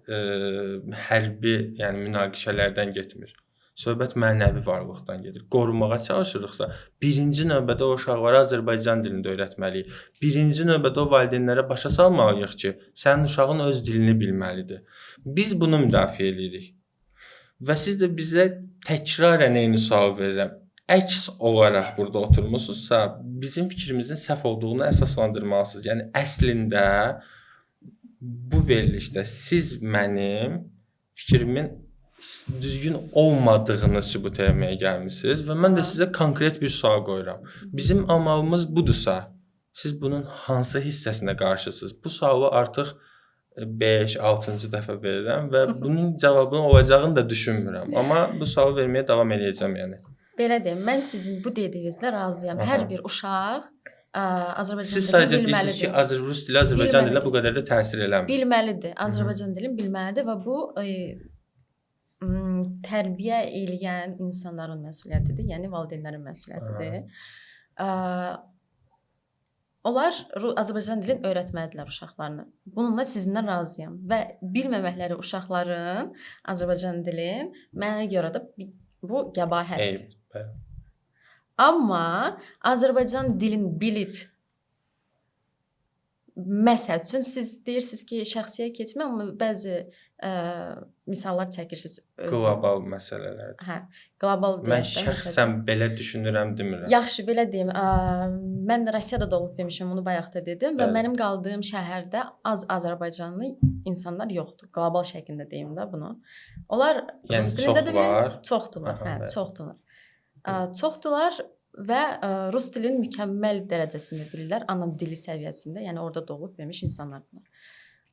hərbi, yəni münaqişələrdən getmir. Söhbət mənəvi varlıqdan gedir. Qorumağa çalışırıqsa, birinci növbədə o uşaqlara Azərbaycan dilində öyrətməliyik. Birinci növbədə o valideynlərə başa salmalıyıq ki, sənin uşağın öz dilini bilməlidir. Biz bunu müdafiə edirik. Və siz də bizə təkrarən eyni sual verirəm. Əks olaraq burada oturmusunuzsa, bizim fikrimizin səhv olduğunu əsaslandırmalısınız. Yəni əslində bu verilişdə siz mənim fikrimin düzgün olmadığını sübut etməyə gəlmisiniz və mən də sizə konkret bir sual qoyuram. Bizim amalımız budursa, siz bunun hansı hissəsinə qarşısınız? Bu sualı artıq 5-6-cı dəfə verirəm və bunun cavabının olacağını da düşünmürəm. Amma bu sualı verməyə davam edəcəm yəni. Belə deyim, mən sizin bu dediyinizlə razıyam. Hər bir uşaq Azərbaycan dilini bilməlidir. Siz sadəcə deyirsiniz ki, rus dili Azərbaycan dilinə bu qədər də təsir eləmir. Bilməlidir. Azərbaycan dilini bilməlidir və bu tərbiyə eləyən insanların məsuliyyətidir, yəni valideynlərin məsuliyyətidir. Onlar Azərbaycan dilini öyrətməlidirlər uşaqlarına. Bununla sizinlə razıyam və bilməməkləri uşaqların Azərbaycan dilini mənə görə də bu qəbahətdir. Amma Azərbaycan dilini bilib məsəl üçün siz deyirsiniz ki, şəxsiyə keçmə, amma bəzi misallar çəkirsiniz. Qlobal məsələlərdir. Hə, qlobal deyək. Mən şəxsən belə düşünürəm demirəm. Yaxşı, belə deyim. Mən Rusiyada da olub demişəm, onu bayaq da dedim və mənim qaldığım şəhərdə az Azərbaycanlı insanlar yoxdur. Qlobal şəklində deyim də bunu. Onlar yəni çox var. Çoxdular. Hə, çoxdular. Çoxdular və rus dilinin mükəmməl dərəcəsində bilirlər, ana dili səviyyəsində, yəni orada doğulub böyümüş insanlardır.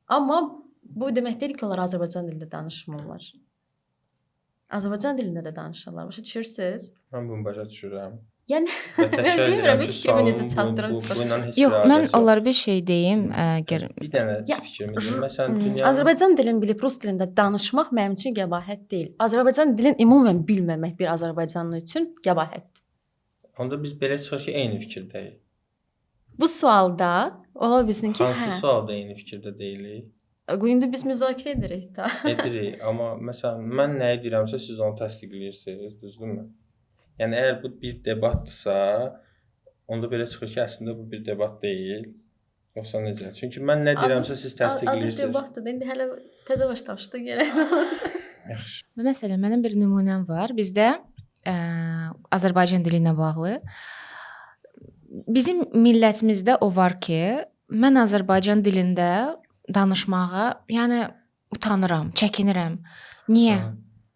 Amma bu demək deyil ki, onlar Azərbaycan dilində danışmırlar. Azərbaycan dilində də danışırlar. Başa düşürsüz? Mən bunu başa düşürəm. Yəni Və təşəkkür bilmirəm edirəm ki, fikrimi necə çatdırım. bununla heç bir Yox, mən əlaqəsi yox. onlara bir şey deyim. Əgər Bir dənə Ya, fikrimi deyim. Məsələn, dünya Azərbaycan dilini bilib rus dilində danışmaq mənim üçün qəbahət deyil. Azərbaycan dilini ümumən bilməmək bir azərbaycanlı üçün qəbahətdir. onda biz belə çıxır ki, eyni fikirdəyik. Bu sualda ola bilsin ki, Hansı sualda eyni fikirdə deyilik? İndi biz müzakirə edirik də. Edirik, amma məsələn mən nəyi deyirəmsə siz onu təsdiqləyirsiniz, düzdürmü? Yəni əgər bu bir debatdırsa, onda belə çıxır ki, əslində bu bir debat deyil. Yoxsa necə? Çünki mən nə deyirəmsə siz Adı təsdiqləyirsiniz. debatdır. İndi hələ təzə başlamışdı gərək olacaq. Yaxşı. məsələn, mənim bir nümunəm var. Bizdə Azərbaycan dili ilə bağlı bizim millətimizdə o var ki, mən Azərbaycan dilində danışmağa, yəni utanıram, çəkinirəm. Niyə?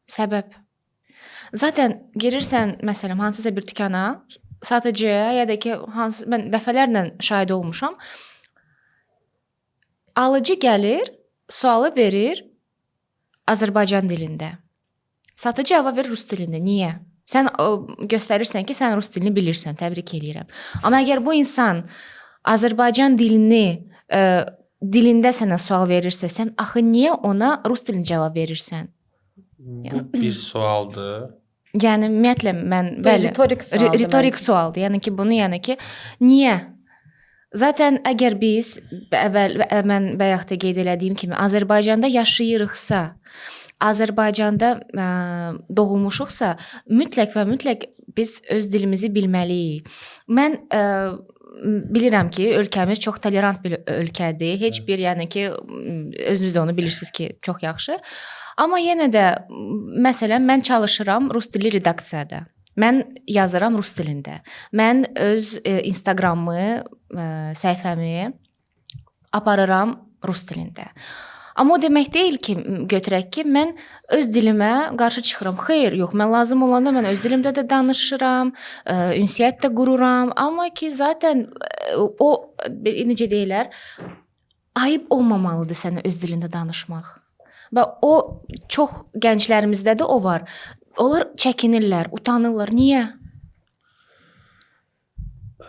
Səbəb. Zaten girirsən məsələn hansısa bir dükana, satıcıya ya da ki mən dəfələrlə şahid olmuşam. Alıcı gəlir, sualı verir Azərbaycan dilində. Satıcı cavab verir rus dilində. Niyə? Sən göstərirsən ki, sən rus dilini bilirsən. Təbrik eləyirəm. Amma əgər bu insan Azərbaycan dilini dilində sənə sual verirsə, sən axı niyə ona rus dilində cavab verirsən? Bu bir sualdır. Yəni ümumiyyətlə mən bəli, ritorik sualdır. Yəni ki, bunu niyə? Zaten əgər biz mən bayaq da qeyd elədiyim kimi Azərbaycanda yaşayırıqsa, Azərbaycanda doğulmuşuqsa, mütləq biz öz dilimizi bilməliyik. Mən bilirəm ki, ölkəmiz çox tolerant bir ölkədir. Heç bir, yəni ki, özünüz də onu bilirsiniz ki, çox yaxşı. Amma yenə də məsələn mən çalışıram rus dili redaksiyada. Mən yazıram rus dilində. Mən öz Instagramımı, səhifəmi aparıram rus dilində. Amma o demək deyil ki, götürək ki, mən öz dilimə qarşı çıxıram. Xeyr, yox, mən lazım olanda mən öz dilimdə də danışıram, ünsiyyət də qururam. Amma ki, zaten o necə deyirlər, ayıb olmamalıdır sənə öz dilində danışmaq. Və o çox gənclərimizdə də o var. Onlar çəkinirlər, utanırlar. Niyə?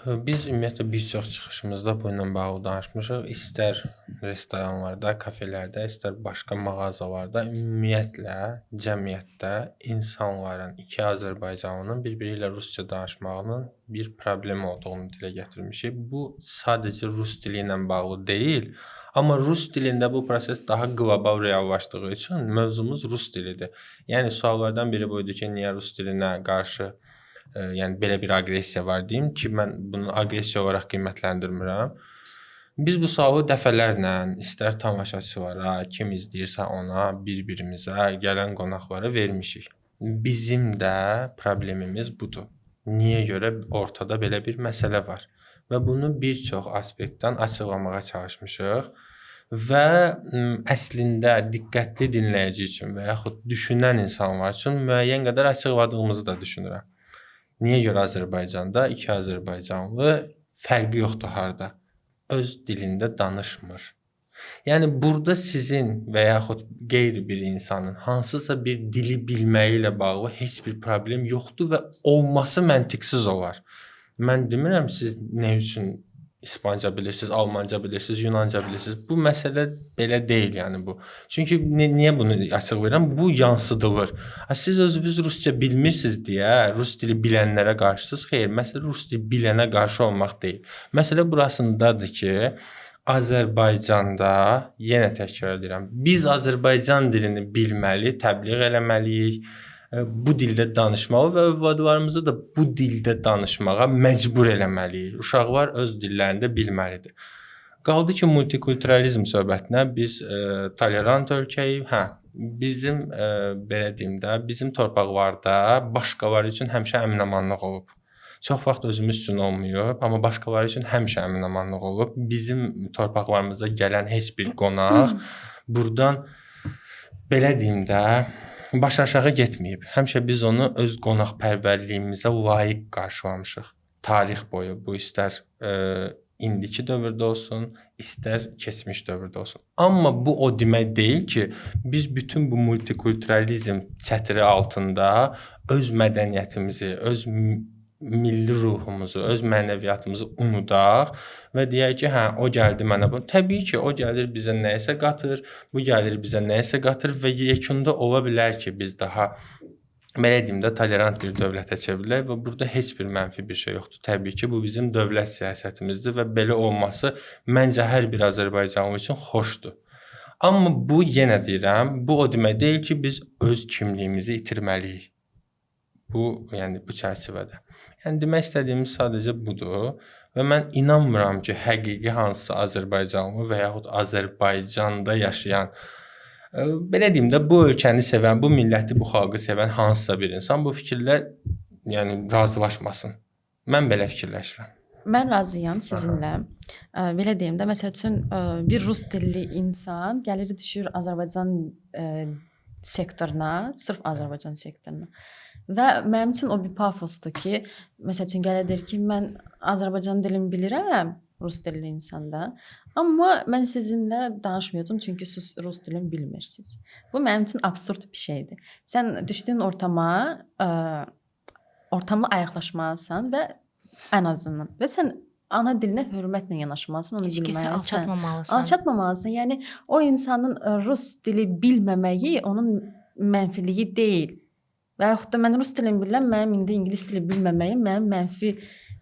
Biz ümumiyyətlə bir çox çıxışımızda bu ilə bağlı danışmışıq. İstər restoranlarda, kafelərdə, istər başqa mağazalarda, ümumiyyətlə cəmiyyətdə insanların, iki azərbaycanlının bir-biri ilə rusca danışmağının bir problem olduğunu dilə gətirmişik. Bu sadəcə rus dili ilə bağlı deyil, amma rus dilində bu proses daha qlobal reallaşdığı üçün mövzumuz rus dilidir. Yəni suallardan biri buydu ki, niyə rus dilinə qarşı yəni belə bir aqressiya var deyim ki, mən bunu aqressiya olaraq qiymətləndirmirəm. Biz bu sualı dəfələrlə istər tamaşaçılara, kim izləyirsə ona, bir-birimizə, gələn qonaqlara vermişik. Bizim də problemimiz budur. Niyə görə ortada belə bir məsələ var və bunu bir çox aspektdən açıqlamağa çalışmışıq və əslində diqqətli dinləyici üçün və yaxud düşünən insanlar üçün müəyyən qədər açıqladığımızı da düşünürəm. Niyə görə Azərbaycanda iki azərbaycanlı fərqi yoxdur harda? Öz dilində danışmır. Yəni burada sizin və yaxud qeyri bir insanın hansısa bir dili bilməyi ilə bağlı heç bir problem yoxdur və olması məntiqsiz olar. Mən demirəm siz nə üçün İspanca bilirsiniz, Almanca bilirsiniz, Yunanca bilirsiniz. Bu məsələ belə deyil yəni bu. Çünki niyə bunu açıq verirəm? Bu yansıdılır. Siz özünüz rusca bilmirsiniz deyə rus dili bilənlərə qarşısınız. Xeyr, məsələ rus dili bilənə qarşı olmaq deyil. Məsələ burasındadır ki, Azərbaycanda, yenə təkrar edirəm, biz Azərbaycan dilini bilməli, təbliğ eləməliyik. Bu dildə danışmalı və övladlarımızı da bu dildə danışmağa məcbur eləməliyik. Uşaqlar öz dillərində bilməlidir. Qaldı ki, multikulturalizm söhbətinə biz tolerant ölkəyik. Bizim belə deyim də, bizim torpaqlarda başqaları üçün həmişə əmin-amanlıq olub. Çox vaxt özümüz üçün olmayıb, amma başqaları üçün həmişə əmin-amanlıq olub. Bizim torpaqlarımıza gələn heç bir qonaq burdan belə deyim də, baş aşağı getməyib. Həmişə biz onu öz qonaqpərvərliyimizə layiq qarşılamışıq. Tarix boyu bu istər indiki dövrdə olsun, istər keçmiş dövrdə olsun. Amma bu o demək deyil ki, biz bütün bu multikulturalizm çətiri altında öz mədəniyyətimizi, öz milli ruhumuzu, öz mənəviyyatımızı unudaq və deyək ki, hə, o gəldi mənə bu. Təbii ki, o gəlir bizə nəyisə qatır, bu gəlir bizə nəyisə qatır və yekunda ola bilər ki, biz daha belə deyim də tolerant bir dövlətə çevrilək və burada heç bir mənfi bir şey yoxdur. Təbii ki, bu bizim dövlət siyasətimizdir və belə olması məncə hər bir Azərbaycanlı üçün xoşdur. Amma bu yenə deyirəm, bu o demək deyil ki, biz öz kimliyimizi itirməliyik. Bu, yəni bu çərçivədə. Yəni demək istədiyimiz sadəcə budur və mən inanmıram ki, həqiqi hansısa Azərbaycanlı və yaxud Azərbaycanda yaşayan, belə deyim də, bu ölkəni sevən, bu milləti, bu xalqı sevən hansısa bir insan bu fikirlə yəni razılaşmasın. Mən belə fikirləşirəm. Mən razıyam sizinlə. Belə deyim də, məsəl üçün bir rus dilli insan gəlir düşür Azərbaycan sektoruna, sırf Azərbaycan sektoruna. Və mənim üçün o bir pafosdur ki, məsəl üçün gəlir deyir ki, mən Azərbaycan dilini bilirəm, rus dilli insanda, amma mən sizinlə danışmayacağam çünki siz rus dilini bilmirsiniz. Bu mənim üçün absurd bir şeydir. Sən düşdüyün ortamla ayaqlaşmalısan və ən azından və sən ana dilinə hörmətlə yanaşmalısan, onu bilməlisən. Alçatmamalısan. Alçatmamalısan. Yəni o insanın rus dili bilməməyi onun mənfiliyi deyil. Və yaxud da mən rus dilini bilirəm, mənim indi ingilis dili bilməməyim mənim mənfi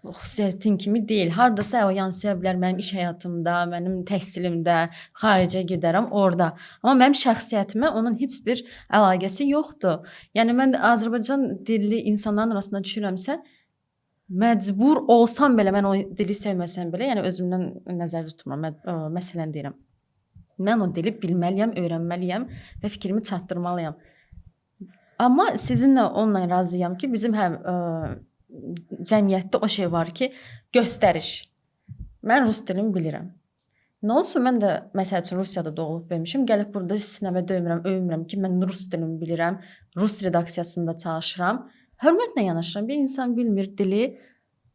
xüsusiyyətim kimi deyil. Hardasa o yansıya bilər mənim iş həyatımda, mənim təhsilimdə, xaricə gedərəm orada. Amma mənim şəxsiyyətimə onun heç bir əlaqəsi yoxdur. Yəni mən Azərbaycan dilli insanların arasında düşürəmsə, məcbur olsam belə, mən o dili sevməsəm belə, yəni özümdən nəzərdə tutmuram. Məsələn deyirəm. Mən o dili bilməliyəm, öyrənməliyəm və fikrimi çatdırmalıyam. Amma sizinlə onunla razıyam ki, bizim həm cəmiyyətdə o şey var ki, göstəriş. Mən rus dilini bilirəm. Nə olsun, mən də məsəl üçün Rusiyada doğulub böyümüşəm, gəlib burada sinəmə öyünmürəm ki, mən rus dilini bilirəm, rus redaksiyasında çalışıram. Hörmətlə yanaşıram. Bir insan bilmir dili,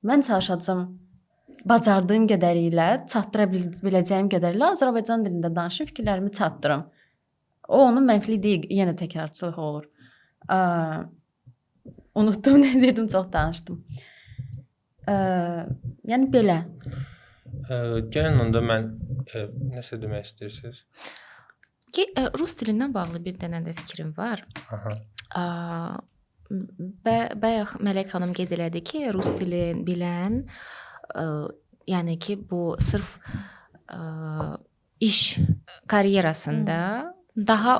mən çalışacağam bacardığım qədərilə, çatdıra biləcəyim qədərilə Azərbaycan dilində danışım, fikirlərimi çatdırım. O onun mənfili deyil, yenə təkrarçılıq olur. Unutdum, nə deyirdim, çox danışdım. Yəni belə. Gəlin onda mən nəsə demək istəyirsiniz? Ki, rus dilindən bağlı bir dənə də fikrim var. Bayaq Mələk xanım qeyd elədi ki, rus dilini bilən, yəni ki, bu sırf iş karyerasında daha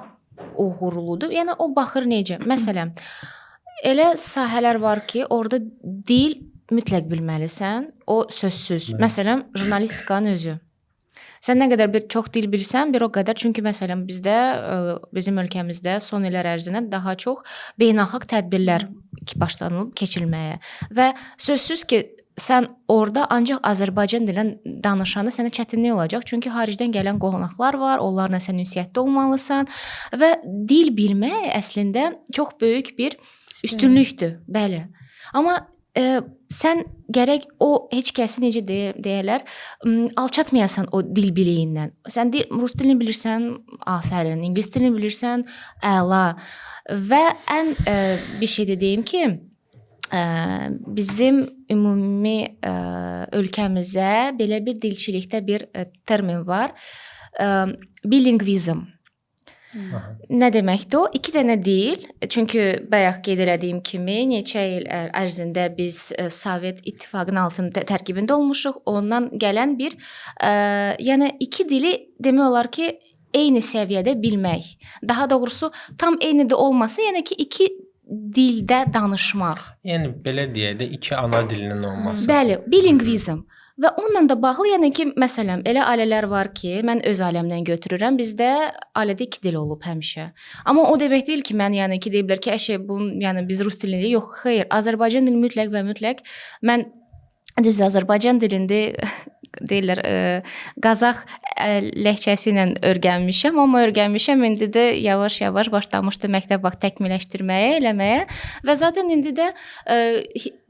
uğurludur. Yəni o baxır necə? Məsələn, elə sahələr var ki, orada dil mütləq bilməlisən, o sözsüz. Məsələn, jurnalistikanın özü. Sən nə qədər çox dil bilsən, bir o qədər. Çünki məsələn bizdə, bizim ölkəmizdə son illər ərzində daha çox beynəlxalq tədbirlər başlanılıb keçirilməyə və sözsüz ki, sən orada ancaq Azərbaycan dilində danışanda sənə çətinlik olacaq. Çünki xaricdən gələn qonaqlar var, onlarla sən ünsiyyətdə olmalısan və dil bilmək əslində çox böyük bir üstünlükdür. Bəli. Amma sən gərək o heç kəsi necə deyirlər, alçatmayasan o dil biliyindən. Sən rus dilini bilirsən, afərin, ingilis dilini bilirsən, əla. Və ən bir şey də deyim ki, bizim ümumi ölkəmizə belə bir dilçilikdə bir termin var. Bilingvizm. Nə deməkdir o? 2 dənə dil. Çünki bayaq qeyd elədiyim kimi neçə il ərzində biz Sovet İttifaqının altında tərkibində olmuşuq. Ondan gələn bir yəni 2 dili demək olar ki, eyni səviyyədə bilmək. Daha doğrusu tam eyni də olmasa, yəni ki 2 dildə danışmaq. Yəni belə deyək də 2 ana dilinin olması. Bəli, bilingvizm. Və onunla da bağlı, yəni ki, məsələn, elə ailələr var ki, mən öz ailəmdən götürürəm, bizdə ailədə 2 dil olub həmişə. Amma o demək deyil ki, mən yəni ki, deyiblər ki, yəni biz rus dilində yox, xeyr, Azərbaycan dili mütləq və mütləq. Mən düzdür, Azərbaycan dilində deyirlər, Qazax ləhcəsi ilə öyrənmişəm, amma öyrənmişəm indi də yavaş-yavaş başlamışdı məktəb vaxt təkmilləşdirməyə, eləməyə və zaten indi də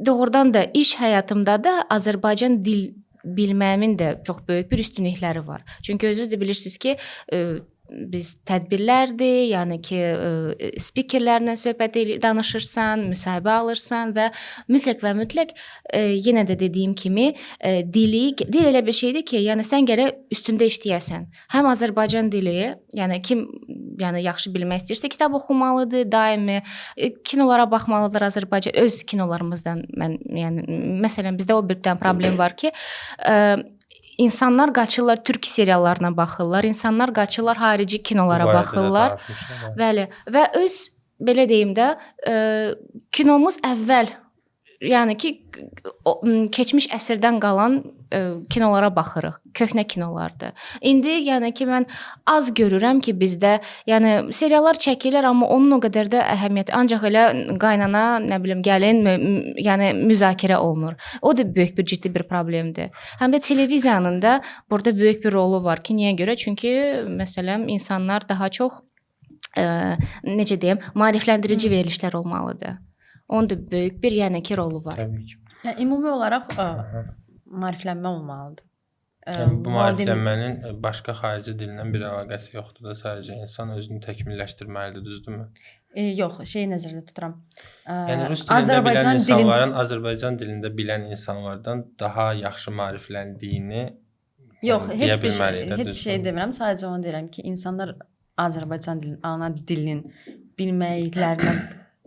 doğrudan da iş həyatımda da Azərbaycan dil bilməyimin də çox böyük bir üstünlükləri var. Çünki özünüz də bilirsiniz ki, biz tədbirlərdir, yəni ki, spikerlərlə söhbət danışırsan, müsahibə alırsan və mütləq yenə də dediyim kimi dil elə bir şeydir ki, yəni sən gərək üstündə işləyəsən. Həm Azərbaycan dili, yəni kim yaxşı bilmək istəyirsə kitab oxumalıdır, daimi kinolara baxmalıdır Azərbaycan öz kinolarımızdan. Məsələn bizdə o bir dənə problem var ki, İnsanlar qaçırlar türk seriallarına baxırlar, insanlar qaçırlar xarici kinolara baxırlar. Bəli, və öz belə deyim də, kinomuz əvvəl, yəni ki, keçmiş əsrdən qalan kinolara baxırıq. Köhnə kinolardır. İndi yəni ki, mən az görürəm ki, bizdə yəni seriallar çəkilir, amma onun o qədər də əhəmiyyəti, ancaq elə qaynana, nə bilim, gəlin, yəni müzakirə olunur. O da böyük bir ciddi bir problemdir. Həm də televiziyanın da burada böyük bir rolu var ki, niyə görə? Çünki məsələn insanlar daha çox necə deyim, maarifləndirici verilişlər olmalıdır. Onun da böyük bir yəni ki rolu var. Təbii ki. Yəni ümumi olaraq maariflənmə olmalıdır. Yəni bu maariflənmənin başqa xarici dillə bir əlaqəsi yoxdur da, sadəcə insan özünü təkmilləşdirməlidir, düzdürmü? Yox, şeyi nəzərdə tuturam. Yəni rus dilində bilən insanların Azərbaycan dilində bilən insanlardan daha yaxşı maarifləndiyini deyə bilməliyik. Heç bir şey demirəm, sadəcə onu deyirəm ki, insanlar Azərbaycan dilinin, ana dilinin bilməklərinə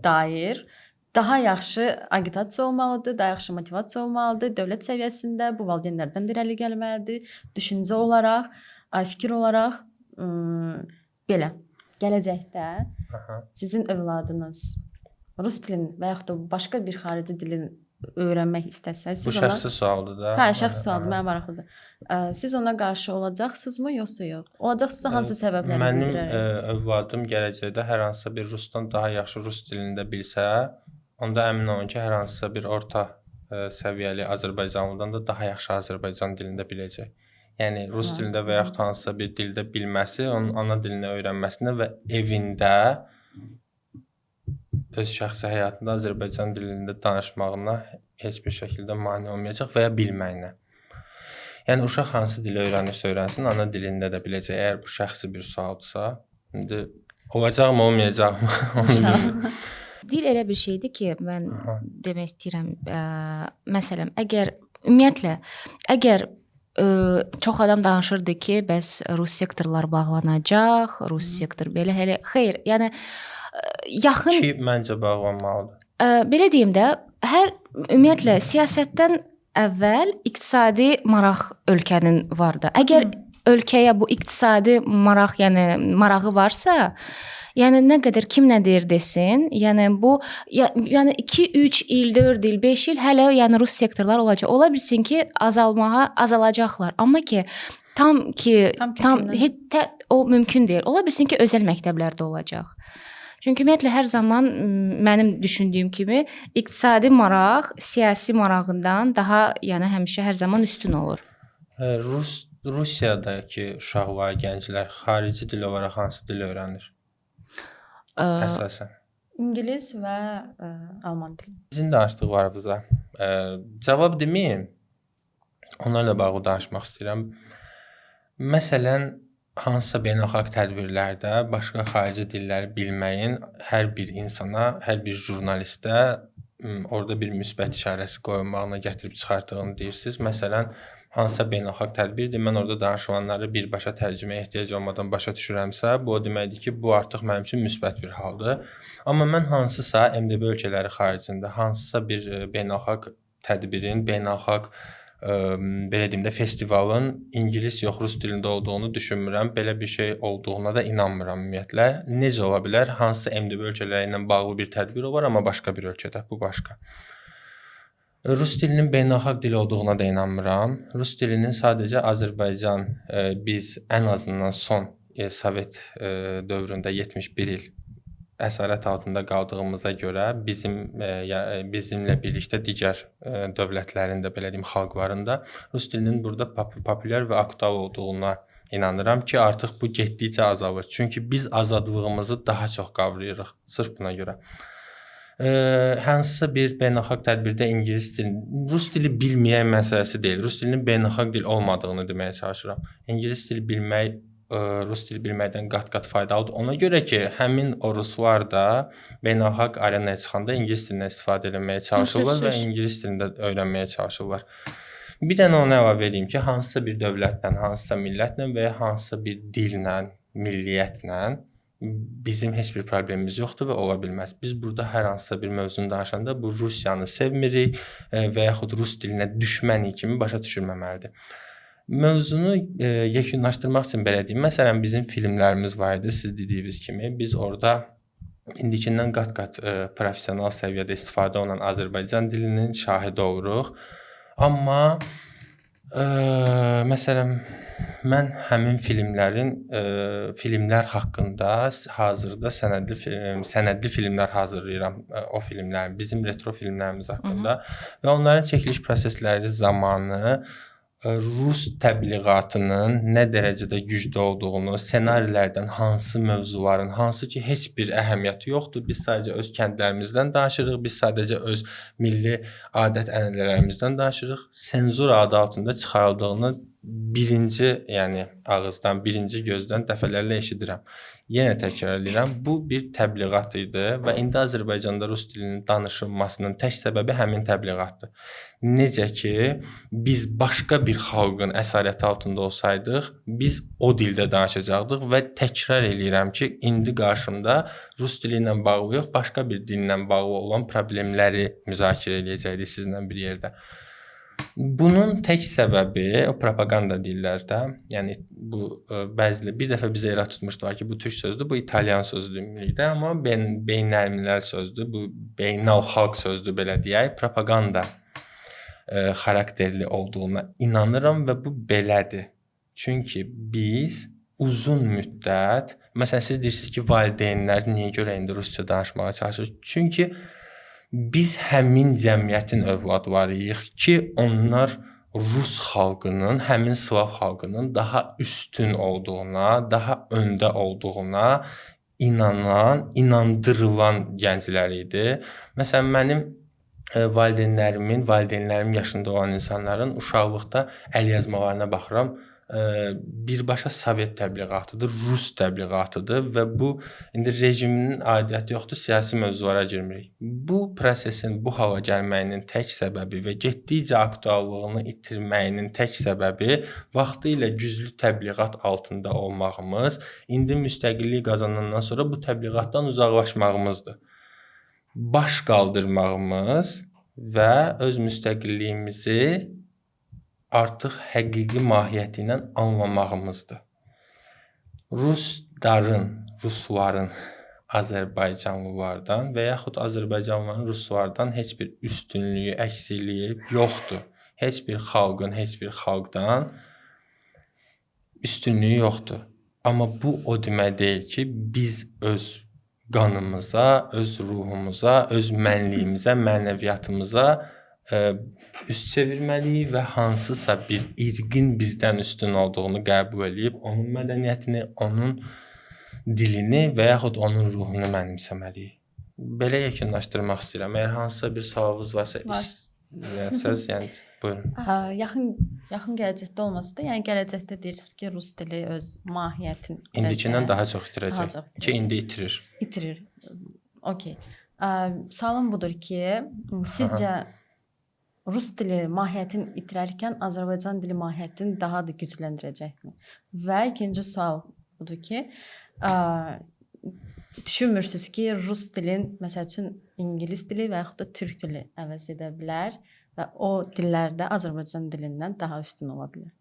dair daha yaxşı agitasiya olmalıdır, daha yaxşı motivasiya olmalıdır. Dövlət səviyyəsində bu valideynlərdən irəli gəlməlidir. Düşüncə olaraq, fikir olaraq belə. Gələcəkdə sizin övladınız rus dilini və yaxud da başqa bir xarici dilini öyrənmək istəsəz, bu şəxsi sualdır da. Hə, şəxsi sualdır, mənə maraqlıdır. Siz ona qarşı olacaqsınızmı, yoxsa yox? Olacaqsınızsa hansı səbəbləri bildirərək? Mənim övladım gələcəkdə hər hansısa bir rusdan daha yaxşı rus dilində bilsə, onda əmin olun ki, hər hansısa bir orta səviyyəli Azərbaycanlıdan da daha yaxşı Azərbaycan dilində biləcək. Yəni rus dilində və yaxud hansısa bir dildə bilməsi, onun ana dilini öyrənməsinə və evində öz şəxsi həyatında Azərbaycan dilində danışmağına heç bir şəkildə mane olmayacaq və ya bilməyinə. Yəni uşaq hansı dili öyrənirsə öyrənsin, ana dilində də biləcək. Əgər bu şəxsi bir sualdırsa, indi olacaqmı, olmayacaqmı? Onu bilmirəm. Dil elə bir şeydir ki, mən demək istəyirəm, məsələn, ümumiyyətlə, əgər çox adam danışırdı ki, bəs rus sektorlar bağlanacaq, rus sektor belə, xeyr, yəni yaxın... Ki, məncə bağlanmalıdır. Belə deyim də, ümumiyyətlə, siyasətdən əvvəl iqtisadi maraq ölkənin vardı. Əgər ölkəyə bu iqtisadi maraq, yəni marağı varsa, yəni nə qədər kim nə deyir desin, yəni bu yəni 2, 3 il, 4 il, 5 il hələ yəni rus sektorlar olacaq. Ola bilsin ki, azalacaqlar. Amma ki tam o mümkün deyil. Ola bilsin ki, özəl məktəblərdə olacaq. Çünki ümumiyyətlə hər zaman mənim düşündüyüm kimi iqtisadi maraq siyasi marağından daha, yəni həmişə hər zaman üstün olur. Rusiyadakı uşaqlar, gənclər xarici dil olaraq hansı dili öyrənir? Əsasən. İngilis və alman dili. Sizin danışdıqlarınıza cavab deməyim. Onlarla bağlı danışmaq istəyirəm. Məsələn, hansısa beynəlxalq tədbirlərdə başqa xarici dilləri bilməyin hər bir insana, hər bir jurnalistə orada bir müsbət işarəsi qoyulmağına gətirib çıxartdığını deyirsiniz. Məsələn, hansısa beynəlxalq tədbirdir, mən orada danışılanları birbaşa tərcüməyə ehtiyac olmadan başa düşürəmsə, bu o deməkdir ki, bu artıq mənim üçün müsbət bir haldır. Amma mən hansısa MDB ölkələri xaricində, hansısa bir beynəlxalq tədbirin, beynəlxalq belə deyim də festivalın ingilis yox, rus dilində olduğunu düşünmürəm. Belə bir şey olduğuna da inanmıram ümumiyyətlə. Necə ola bilər? Hansısa MDB ölkələri ilə bağlı bir tədbir var, amma başqa bir ölkədə, bu başqa. Rus dilinin beynəlxalq dil olduğuna da inanmıram. Rus dilinin sadəcə Azərbaycan, biz ən azından son Sovet dövründə 71 il əsarət altında qaldığımıza görə bizimlə birlikdə digər dövlətlərin də belə deyim xalqların da rus dilinin burada populyar və aktual olduğuna inanıram ki, artıq bu getdikcə azalır. Çünki biz azadlığımızı daha çox qavrayırıq sırf buna görə. Hansısa bir beynəlxalq tədbirdə ingilis dilini, rus dili bilməyən məsələsi deyil. Rus dilinin beynəlxalq dil olmadığını deməyə çalışıram. İngilis dili bilmək rus dili bilməkdən qat-qat faydalıdır. Ona görə ki, həmin o ruslar da beynəlxalq arenaya çıxanda ingilis dilindən istifadə etməyə çalışırlar və ingilis dilində öyrənməyə çalışırlar. Bir dənə ona əlavə edeyim ki, hansısa bir dövlətlə, hansısa millətlə və ya hansısa bir dillə, milliyyətlə bizim heç bir problemimiz yoxdur və ola bilməz. Biz burada hər hansısa bir mövzunu danışanda bu Rusiyanı sevmirik və yaxud rus dilinə düşmənik kimi başa düşülməməlidir. Mövzunu yekunlaşdırmaq üçün belə deyim. Məsələn, bizim filmlərimiz var idi, siz dediyiniz kimi. Biz orada indikindən qat-qat professional səviyyədə istifadə olunan Azərbaycan dilinin şahidi oluruq. Amma məsələn, mən həmin filmlər haqqında hazırda sənədli filmlər hazırlayıram. O filmlərin, bizim retro filmlərimiz haqqında və onların çəkiliş prosesləri zamanı rus təbliğatının nə dərəcədə güclü olduğunu, ssenarilərdən hansı mövzuların, hansı ki heç bir əhəmiyyəti yoxdur. Biz sadəcə öz kəndlərimizdən danışırıq, biz sadəcə öz milli adət-ənənələrimizdən danışırıq. Senzur adı altında çıxarıldığını birinci, yəni ağızdan, birinci gözdən dəfələrlə eşidirəm. Yenə təkrar edirəm, bu bir təbliğat idi və indi Azərbaycanda rus dilinin danışılmasının tək səbəbi həmin təbliğatdır. Necə ki, biz başqa bir xalqın əsarəti altında olsaydıq, biz o dildə danışacaqdıq və təkrar eləyirəm ki, indi qarşımda rus dili ilə bağlı yox, başqa bir dillə bağlı olan problemləri müzakirə eləyəcəkdik sizinlə bir yerdə. Bunun tək səbəbi o propaganda deyirlər də, yəni bu bəziləri bir dəfə bizə irad tutmuşdular ki, bu türk sözdür, bu italyan sözdür ümumilikdə, amma beynəlmiləl sözdür, bu beynəlxalq sözdür belə deyək, propaganda xarakterli olduğuna inanıram və bu belədir. Çünki biz uzun müddət, məsələn siz deyirsiniz ki, valideynlər niyə görə indi rusca danışmağa çalışır? Çünki biz həmin cəmiyyətin övladlarıyıq ki, onlar rus xalqının, həmin Slav xalqının daha üstün olduğuna, daha öndə olduğuna inanan, inandırılan gənclər idi. Məsələn, mənim valideynlərim yaşında olan insanların uşaqlıqda əlyazmalarına baxıram. Birbaşa Sovet təbliğatıdır, Rus təbliğatıdır və bu indi rejimin aidiyyəti yoxdur, siyasi mövzulara girmirik. Bu prosesin bu hala gəlməyinin tək səbəbi və getdikcə aktuallığını itirməyinin tək səbəbi vaxtilə güclü təbliğat altında olmağımız, indi müstəqillik qazanandan sonra bu təbliğatdan uzaqlaşmağımızdır. Baş qaldırmağımız və öz müstəqilliyimizi artıq həqiqi mahiyyəti ilə anlamağımızdır. Rusların Azərbaycanlılardan və yaxud Azərbaycanlıların ruslardan heç bir üstünlüyü, əksikliyi yoxdur. Heç bir xalqın, heç bir xalqdan üstünlüyü yoxdur. Amma bu o demək deyil ki, biz öz qanımıza, öz ruhumuza, öz mənliyimizə, mənəviyyatımıza üst çevirməliyik və hansısa bir irqin bizdən üstün olduğunu qəbul edib, onun mədəniyyətini, onun dilini və yaxud onun ruhunu mənimsəməliyik. Belə yekunlaşdırmaq istəyirəm. Əgər hansısa bir sualınız varsa, istəyirsiniz, yəni buyurun. Yaxın gələcəkdə olmasa da, yəni gələcəkdə deyirsiniz ki, rus dili öz mahiyyətini İndikindən daha çox itirəcək. Ki, indi itirir. İtirir. Okey. Sualım budur ki, sizcə rus dili mahiyyətini itirərkən Azərbaycan dili mahiyyətini daha da gücləndirəcəkmi? Və ikinci sual budur ki, düşünmürsünüz ki, rus dilin, məsəl üçün ingilis dili və yaxud da türk dili əvəz edə bilər və o dillərdə Azərbaycan dilindən daha üstün ola bilər?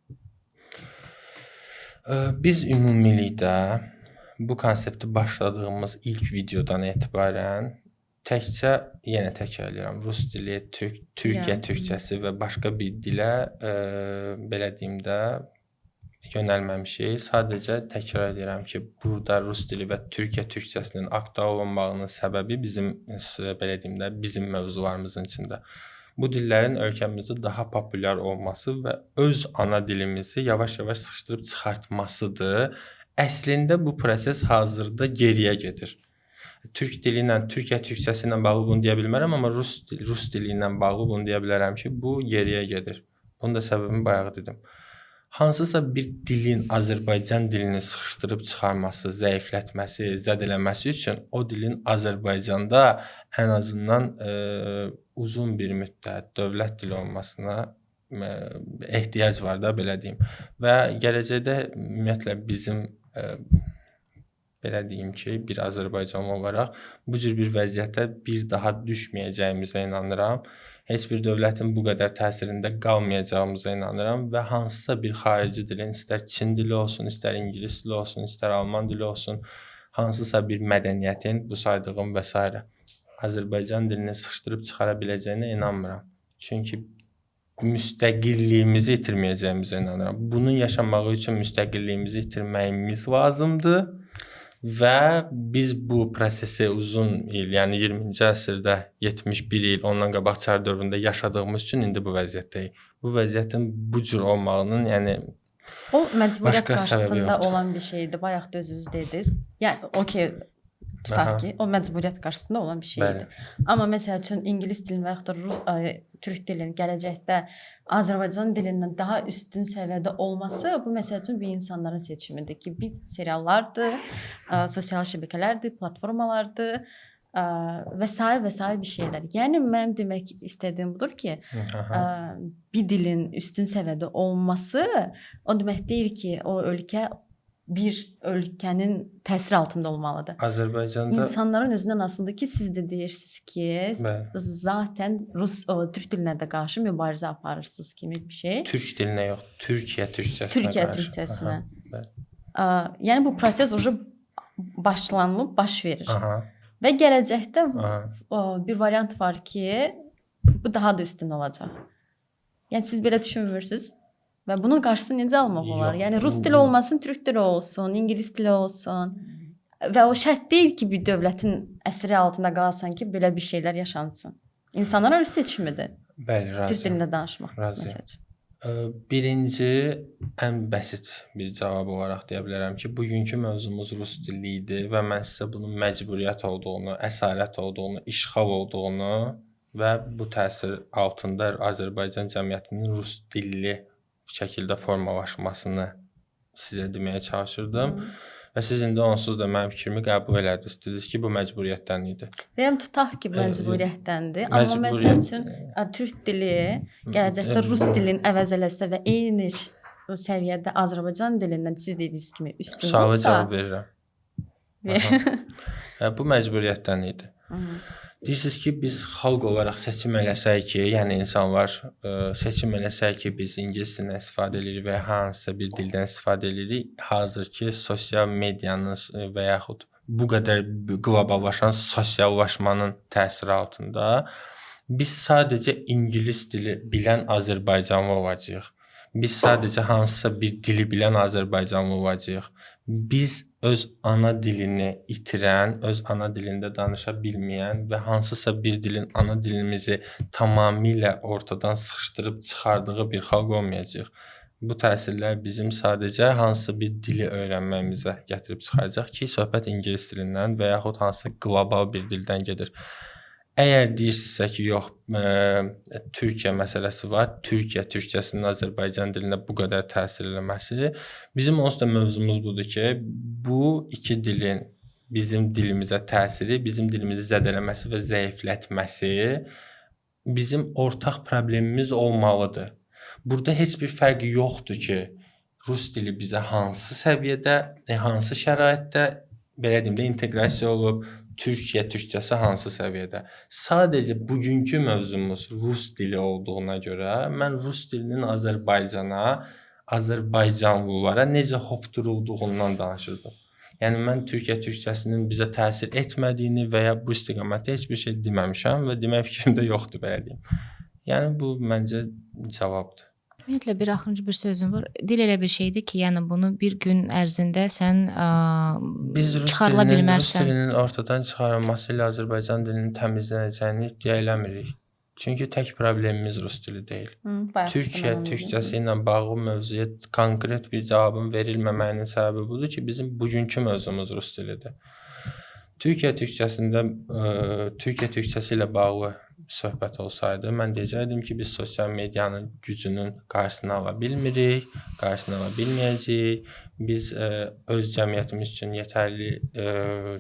Biz ümumilikdə bu konsepti başladığımız ilk videodan etibarən təkcə, yenə təkrar edirəm, rus dili, Türkiyə türkçəsi və başqa bir dilə, belə deyim də, yönəlməmişik. Sadəcə təkrar edirəm ki, burada rus dili və Türkiyə türkcəsinin aktual olmağının səbəbi bizim belə deyim də, bizim mövzularımızın içində bu dillərin ölkəmizdə daha populyar olması və öz ana dilimizi yavaş-yavaş sıxışdırıb çıxartmasıdır. Əslində bu proses hazırda geriyə gedir. Türk dili ilə, Türkiyə türkcəsi ilə bağlı bunu deyə bilmərəm, amma rus dili ilə bağlı bunu deyə bilərəm ki, bu geriyə gedir. Bunun da səbəbini bayaq dedim. Hansısa bir dilin Azərbaycan dilini sıxışdırıb çıxarması, zəiflətməsi, zədələməsi üçün o dilin Azərbaycanda ən azından uzun bir müddət dövlət dili olmasına ehtiyac var da, belə deyim. Və gələcəkdə ümumiyyətlə bizim belə deyim ki, bir Azərbaycanlı olaraq bu cür bir vəziyyətə bir daha düşməyəcəyimizə inanıram. Heç bir dövlətin bu qədər təsirində qalmayacağımıza inanıram və hansısa bir xarici dilin, istər Çin dili olsun, istər ingilis dili olsun, istər alman dili olsun, hansısa bir mədəniyyətin, bu saydığım və s. Azərbaycan dilini sıxışdırıb çıxara biləcəyinə inanmıram. Çünki müstəqilliyimizi itirməyəcəyimizə inanıram. Bunun yaşamağı üçün müstəqilliyimizi itirməyimiz lazımdır. Və biz bu prosesi uzun il, yəni 20-ci əsrdə 71 il, ondan qabaq çar dövründə yaşadığımız üçün indi bu vəziyyətdəyik. Bu vəziyyətin bu cür olmağının, yəni o məcburiyyət başqa səbəbi qarşısında yoxdur. olan bir şeydir. Bayaq da özünüz dediniz. Yəni okey, tutaq ki, o məcburiyyət qarşısında olan bir şeydir. Amma məsəl üçün ingilis dilinin və yaxud da türk dilinin gələcəkdə Azərbaycan dilindən daha üstün səviyyədə olması bu məsəl üçün bir insanların seçimidir ki, bir seriallardır, sosial şəbəkələrdir, platformalardır və sair və sair bir şeylər. Yəni mənim demək istədiyim budur ki, bir dilin üstün səviyyədə olması o demək deyil ki, o ölkə bir ölkənin təsiri altında olmalıdır. Azərbaycanda İnsanların özündən asılıdır ki, siz də deyirsiniz ki, zaten türk dilinə də qarşı mübarizə aparırsınız kimi bir şey. Türk dilinə yox, Türkiyə türkcəsinə Türkiyə qarşı. türkcəsinə. Yəni bu proses уже başlanıb, baş verir. Və gələcəkdə bir variant var ki, bu daha da üstün olacaq. Yəni siz belə düşünmürsünüz? Və bunun qarşısını necə almaq olar? Yəni rus dili olmasın, türk dili olsun, ingilis dili olsun. Və o şərt deyil ki, bir dövlətin əsiri altında qalasan ki, belə bir şeylər yaşansın. İnsanlar öz seçimidir. Bəli, razıyam. Türk dilində danışmaq. Razıyam. Birinci, ən bəsit bir cavab olaraq deyə bilərəm ki, bugünkü mövzumuz rus dili idi və mən sizə bunun məcburiyyət olduğunu, əsarət olduğunu, işğal olduğunu və bu təsir altında Azərbaycan cəmiyyətinin rus dilli şəkildə formalaşmasını sizə deməyə çalışırdım. Və siz indi onsuz da mənim fikrimi qəbul elədiniz. Dediniz ki, bu məcburiyyətdən idi. Deyirəm, tutaq ki, məcburiyyətdəndir. Amma məsəl üçün türk dili gələcəkdə rus dilini əvəz eləsə və eyni səviyyədə Azərbaycan dilindən siz dediyiniz kimi üstün olsa... Suala cavab verirəm. Bu məcburiyyətdən idi. Deyirsiniz ki, biz xalq olaraq seçim eləsək ki, yəni insanlar seçim eləsək ki, biz ingilis dilindən istifadə edirik və hansısa bir dildən istifadə edirik, hazır ki, sosial medianın və yaxud bu qədər qloballaşan sosiallaşmanın təsiri altında biz sadəcə ingilis dili bilən Azərbaycanlı olacağıq. Biz sadəcə hansısa bir dili bilən Azərbaycanlı olacağıq. Biz öz ana dilini itirən, öz ana dilində danışa bilməyən və hansısa bir dilin ana dilimizi tamamilə ortadan sıxışdırıb çıxardığı bir xalq olmayacaq. Bu təsirlər bizim sadəcə hansısa bir dili öyrənməyimizə gətirib çıxaracaq ki, söhbət ingilis dilindən və yaxud hansısa qlobal bir dildən gedir. Əgər deyirsinizsə ki, yox, Türkiyə məsələsi var, Türkiyə türkcəsinin Azərbaycan dilinə bu qədər təsir eləməsi, bizim onsuz da mövzumuz budur ki, bu iki dilin bizim dilimizə təsiri, bizim dilimizi zədələməsi və zəiflətməsi bizim ortaq problemimiz olmalıdır. Burada heç bir fərq yoxdur ki, rus dili bizə hansı səviyyədə, hansı şəraitdə, belə deyim də, inteqrasiya olub, Türkiyə türkcəsi hansı səviyyədə. Sadəcə bugünkü mövzumuz rus dili olduğuna görə mən rus dilinin Azərbaycana, Azərbaycanlılara necə hopdurulduğundan danışırdım. Yəni mən Türkiyə türkcəsinin bizə təsir etmədiyini və ya bu istiqamətdə heç bir şey deməmişəm və demək fikrimdə yoxdur, belə deyim. Yəni bu məncə cavabdır. Ümumiyyətlə bir axırıncı bir sözüm var. Dil elə bir şeydir ki, yəni bunu bir gün ərzində sən Biz çıxarıla rus bilmərsən. dilinin ortadan çıxarılması ilə Azərbaycan dilinin təmizlənəcəyini iddia eləmirik. Çünki tək problemimiz rus dili deyil. Türkiyə türkçəsi ilə bağlı mövzuya konkret bir cavabın verilməməyinin səbəbi budur ki, bizim bugünkü mövzumuz rus dilidir. Türkiyə türkçəsi ilə bağlı söhbət olsaydı, mən deyəcəkdim ki, biz sosial medianın gücünün qarşısını ala bilmirik, qarşısını ala bilməyəcəyik. Biz öz cəmiyyətimiz üçün yetərli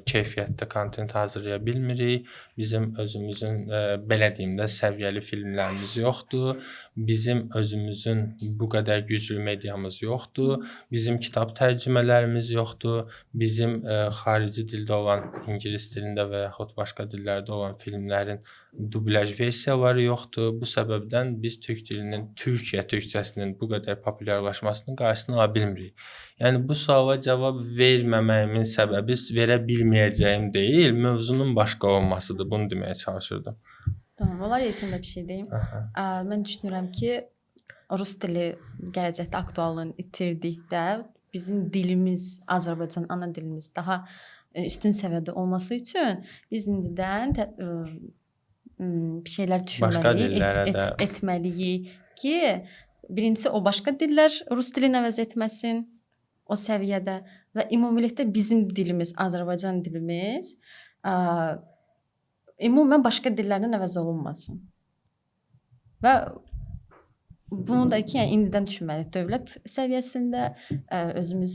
keyfiyyətdə kontent hazırlaya bilmirik. Bizim özümüzün belə deyim də səviyyəli filmlərimiz yoxdur. Bizim özümüzün bu qədər güclü mediamız yoxdur. Bizim kitab tərcümələrimiz yoxdur. Bizim xarici dildə olan, ingilis dilində və yaxud başqa dillərdə olan filmlərin dublaj versiyaları yoxdur. Bu səbəbdən biz türk dilinin, Türkiyə türkçəsinin bu qədər populyarlaşmasının qarşısını ala bilmirik. Yəni bu suala cavab verməməyimin səbəbi verə bilməyəcəyim deyil, mövzunun başqa olmasıdır. Bunu deməyə çalışırdım. Tamam, olar yetində bir şey deyim. Mən düşünürəm ki, rus dili gələcəkdə aktuallığını itirdikdə bizim dilimiz, Azərbaycan ana dilimiz daha üstün səviyyədə olması üçün biz indidən bir şeylər düşünməliyik, etməliyik ki, birincisi o başqa dillər rus dilini əvəz etməsin o səviyyədə və ümumilikdə bizim dilimiz, Azərbaycan dilimiz ümumən başqa dillərdən əvəz olunmasın. Və bunu da ki, yəni indidən düşünməliyik. Dövlət səviyyəsində, özümüz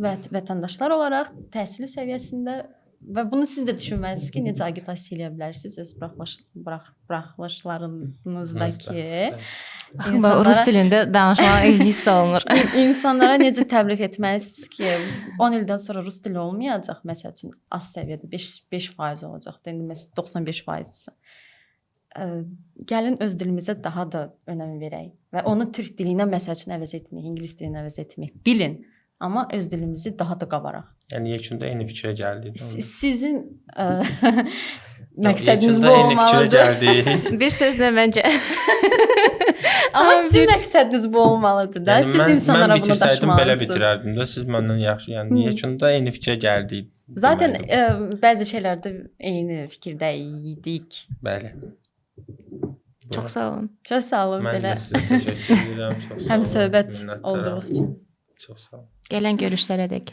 vətəndaşlar olaraq, təhsil səviyyəsində və bunu siz də düşünməlisiniz ki, necə agitasiya eləyə bilərsiniz öz buraxılışlarınızdakı rus dilində danışmağa hiss olunur. İnsanlara necə təbliğ etməlisiniz ki, 10 ildən sonra rus dili olmayacaq, məsəl üçün az səviyyədə 5% olacaq, indi məsələn 95%-sə. Gəlin öz dilimizə daha da önəm verək və onu türk dili ilə məsəl üçün əvəz etmək, ingilis dili ilə əvəz etmək bilin. Amma öz dilimizi daha da qabaraq. Yəni yekunda eyni fikrə gəldik. Sizin məqsədiniz bu olmalıdır. Bir sözlə məncə. Amma sizin məqsədiniz bu olmalıdır da. Siz insanlara bunu daşımalısınız. Mən belə bitirərdim də. Siz məndən yaxşı, yəni yekunda eyni fikrə gəldik. Zaten bəzi şeylərdə eyni fikirdə idik. Bəli. Çox sağ olun. Çox sağ olun. Mən də sizə təşəkkür edirəm. Həm söhbət olduğunuz üçün. Çox sağ olun. Gələn görüşlərə dək.